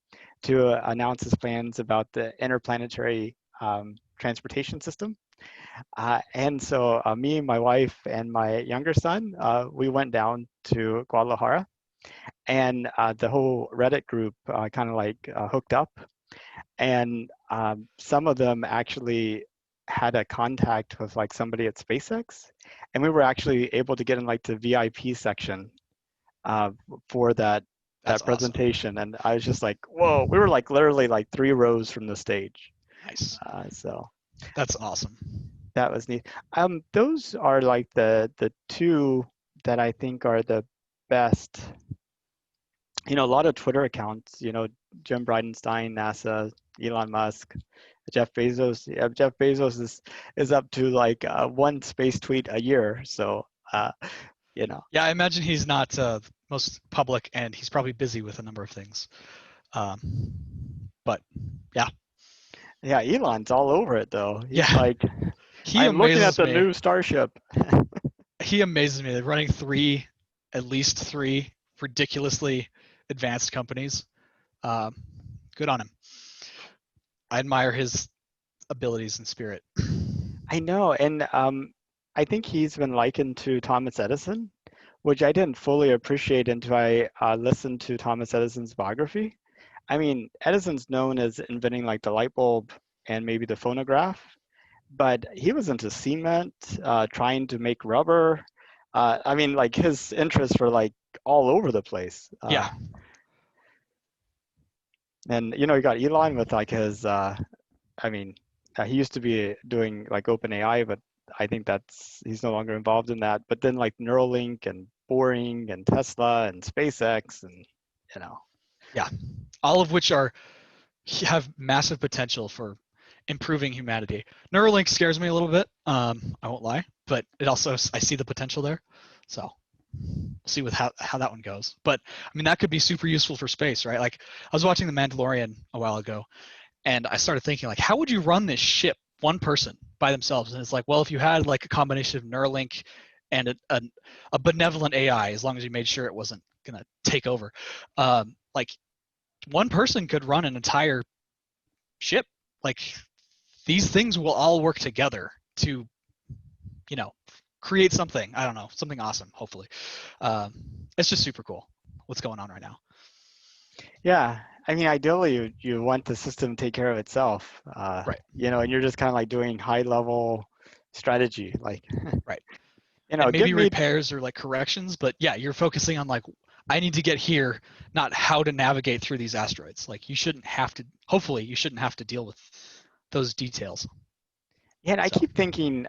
to announce his plans about the interplanetary transportation system. And so me, my wife, and my younger son, we went down to Guadalajara, and the whole Reddit group kind of like hooked up. And some of them actually had a contact with like somebody at SpaceX, and we were actually able to get in like the VIP section uh, for That's that awesome. presentation. And I was just like, whoa, we were like literally like 3 rows from the stage. Nice. So That's awesome. that was neat. Those are like the two that I think are the best. A lot of Twitter accounts, Jim Bridenstine, NASA, Elon Musk, Jeff Bezos. Yeah, Jeff Bezos is up to like one space tweet a year. So, you know, Yeah, I imagine he's not most public, and he's probably busy with a number of things. Um, but yeah, yeah, Elon's all over it though. He's yeah, like, he I'm looking at amazes the me. new Starship. He amazes me. They're running at least three ridiculously advanced companies. Um, Good on him. I admire his abilities and spirit. I know, and I think he's been likened to Thomas Edison, which I didn't fully appreciate until I listened to Thomas Edison's biography. I mean, Edison's known as inventing like the light bulb and maybe the phonograph, but he was into cement, trying to make rubber. I mean, like his interests were like all over the place. Yeah, And you got Elon with like his. I mean, he used to be doing like OpenAI, but I think he's no longer involved in that. But then like Neuralink and Boring and Tesla and SpaceX and you know. yeah. All of which have massive potential for improving humanity. Neuralink scares me a little bit. I won't lie, but it also I see the potential there. So we'll see with how that one goes. But I mean that could be super useful for space, right? Like I was watching The Mandalorian a while ago, and I started thinking like, how would you run this ship one person by themselves? And it's like, well, if you had like a combination of Neuralink and a benevolent AI, as long as you made sure it wasn't gonna take over, like one person could run an entire ship. Like these things will all work together to, you know, create something. I don't know, something awesome. Hopefully, um, it's just super cool what's going on right now. Yeah, I mean, ideally you want the system to take care of itself. Right, And you're just kind of like doing high level strategy, like right. And give maybe me. repairs or like corrections, but yeah, you're focusing on like I need to get here, not how to navigate through these asteroids. Like you shouldn't have to. Hopefully, you shouldn't have to deal with those details. Yeah, and I So keep thinking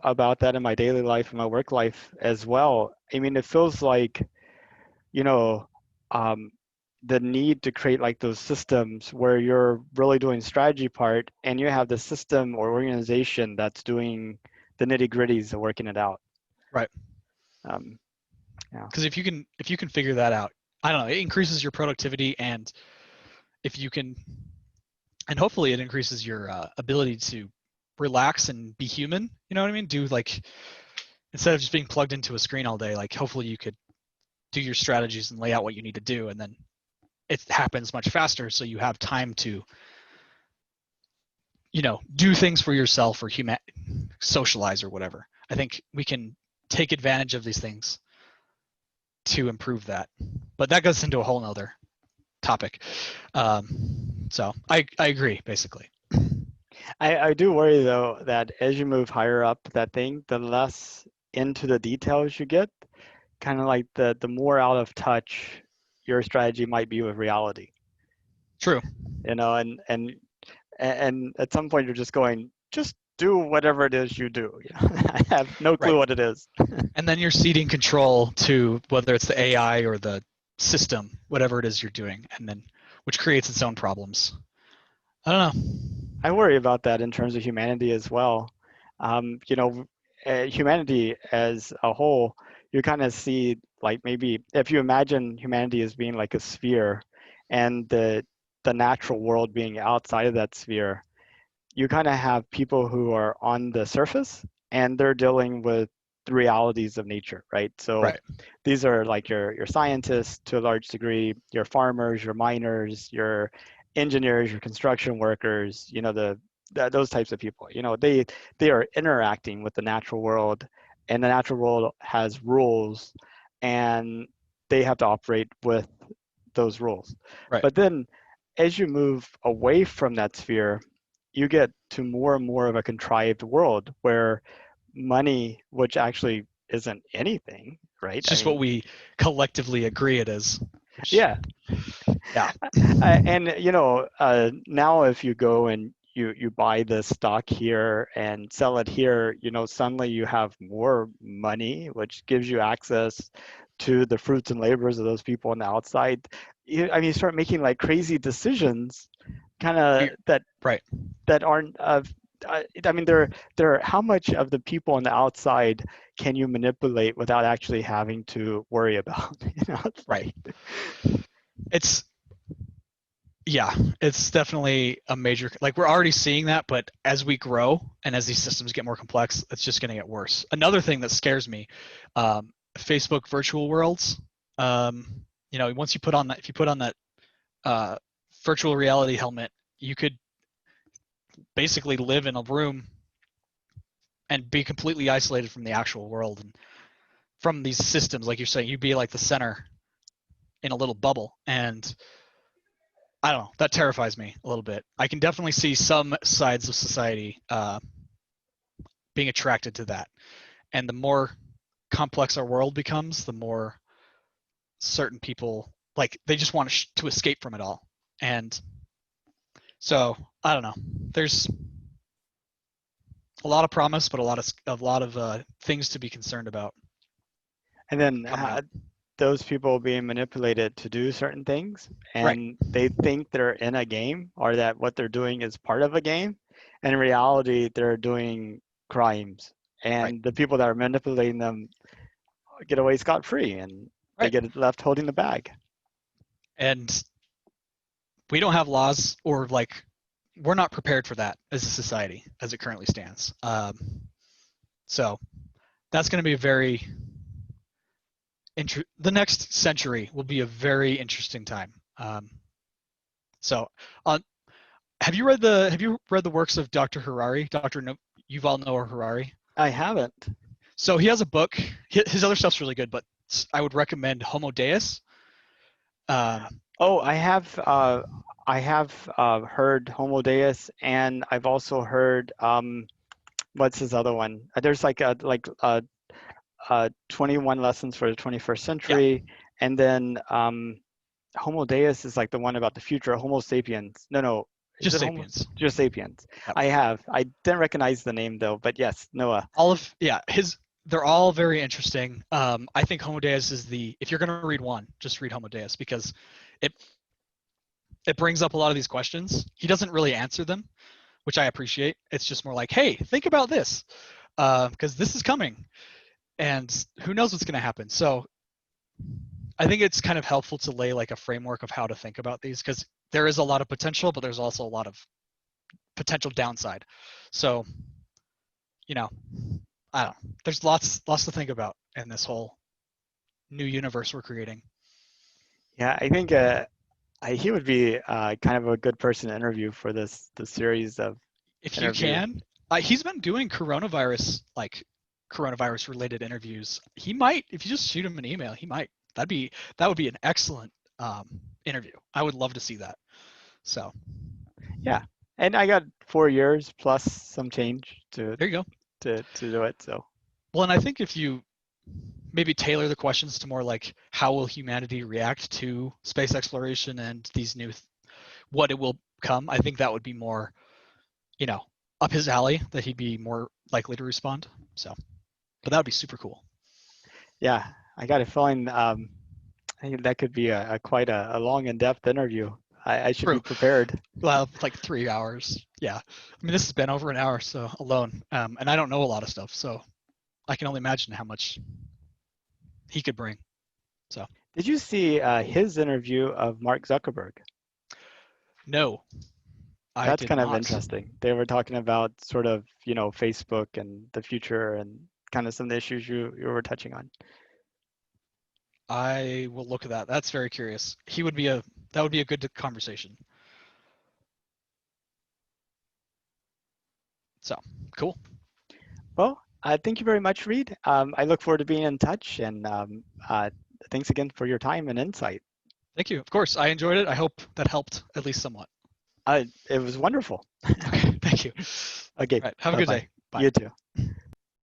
about that in my daily life and my work life as well. I mean, it feels like, you know, um, the need to create like those systems where you're really doing strategy part and you have the system or organization that's doing the nitty gritties of working it out. right, Um, yeah. because if you can figure that out, I don't know, it increases your productivity, and if you can, and hopefully it increases your ability to relax and be human. You know what I mean? Do like instead of just being plugged into a screen all day, like hopefully you could do your strategies and lay out what you need to do, and then it happens much faster, so you have time to, do things for yourself or socialize or whatever. I think we can take advantage of these things to improve that, but that goes into a whole nother topic. So I agree, basically. I do worry though that as you move higher up that thing, the less into the details you get, kind of like the more out of touch your strategy might be with reality. True. And at some point you're just going, just do whatever it is you do. I have no clue Right. what it is. And then you're ceding control to whether it's the AI or the system, whatever it is you're doing, and then which creates its own problems. I don't know. I worry about that in terms of humanity as well. Humanity as a whole, you kind of see like maybe if you imagine humanity as being like a sphere, and the natural world being outside of that sphere, you kind of have people who are on the surface and they're dealing with the realities of nature, right? So Right. these are like your scientists to a large degree, your farmers, your miners, your engineers, your construction workers, those types of people. They are interacting with the natural world, and the natural world has rules, and they have to operate with those rules. Right. But then as you move away from that sphere, you get to more and more of a contrived world where money, which actually isn't anything, right? It's just what we collectively agree it is. Yeah. Yeah. And now if you go and you buy the stock here and sell it here, suddenly you have more money, which gives you access to the fruits and labors of those people on the outside. You start making like crazy decisions, kind of Right. that aren't they're how much of the people on the outside can you manipulate without actually having to worry about? It's Right. like, It's definitely a major, like we're already seeing that, but as we grow and as these systems get more complex, it's just going to get worse. Another thing that scares me, Facebook virtual worlds. Once you put on that, if you put on that virtual reality helmet, you could basically live in a room and be completely isolated from the actual world and from these systems. Like you're saying, you'd be like the center in a little bubble, and I don't know, that terrifies me a little bit. I can definitely see some sides of society being attracted to that, and the more complex our world becomes, the more certain people like they just want to escape from it all. And so I don't know, there's a lot of promise, but a lot of things to be concerned about. and then Coming up. those people being manipulated to do certain things, Right. and they think they're in a game, or that what they're doing is part of a game, and in reality they're doing crimes, Right. and the people that are manipulating them get away scot-free, and they Right. get left holding the bag. And we don't have laws, or like we're not prepared for that as a society as it currently stands. So that's going to be a very the next century will be a very interesting time. So, have you read the works of Dr. Harari, Yuval Noah Harari? I haven't. So he has a book. His other stuff's really good, but I would recommend Homo Deus. Oh, I have heard Homo Deus, and I've also heard what's his other one? There's like 21 lessons for the 21st Yeah, century, and then Homo Deus is like the one about the future. Homo sapiens. No, is just it Homo? Sapiens. Just sapiens. Yep. I didn't recognize the name though, but yes, Noah. They're all very interesting. I think Homo Deus is if you're going to read one, just read Homo Deus, because it brings up a lot of these questions. He doesn't really answer them, which I appreciate. It's just more like, hey, think about this, because this is coming, and who knows what's going to happen. So I think it's kind of helpful to lay like a framework of how to think about these, because there is a lot of potential, but there's also a lot of potential downside. So, I don't know. There's lots to think about in this whole new universe we're creating. Yeah, I think he would be kind of a good person to interview for the series of If you interview. can, he's been doing coronavirus related interviews. He might, if you just shoot him an email, he might. That would be an excellent interview. I would love to see that. So Yeah, and I got 4 years plus some change there you go. to do it. So Well, and I think if you maybe tailor the questions to more like how will humanity react to space exploration and these what it will come, I think that would be more, you know, up his alley, that he'd be more likely to respond. So, but that would be super cool. yeah, I got a feeling I think that could be a quite a long in-depth interview. I should be True. prepared. Well, like 3 hours. Yeah. I mean, this has been over an hour so alone, and I don't know a lot of stuff, so I can only imagine how much he could bring. So Did you see his interview of Mark Zuckerberg? no, I That's did kind of not. interesting. They were talking about sort of, Facebook and the future and kind of some of the issues you were touching on. I will look at that. That's very curious. That would be a good conversation. So cool. Well, thank you very much, Reed. I look forward to being in touch, and thanks again for your time and insight. Thank you. Of course, I enjoyed it. I hope that helped at least somewhat. It was wonderful. Okay, thank you. Okay, All right, have a good bye-bye. day. Bye. You too.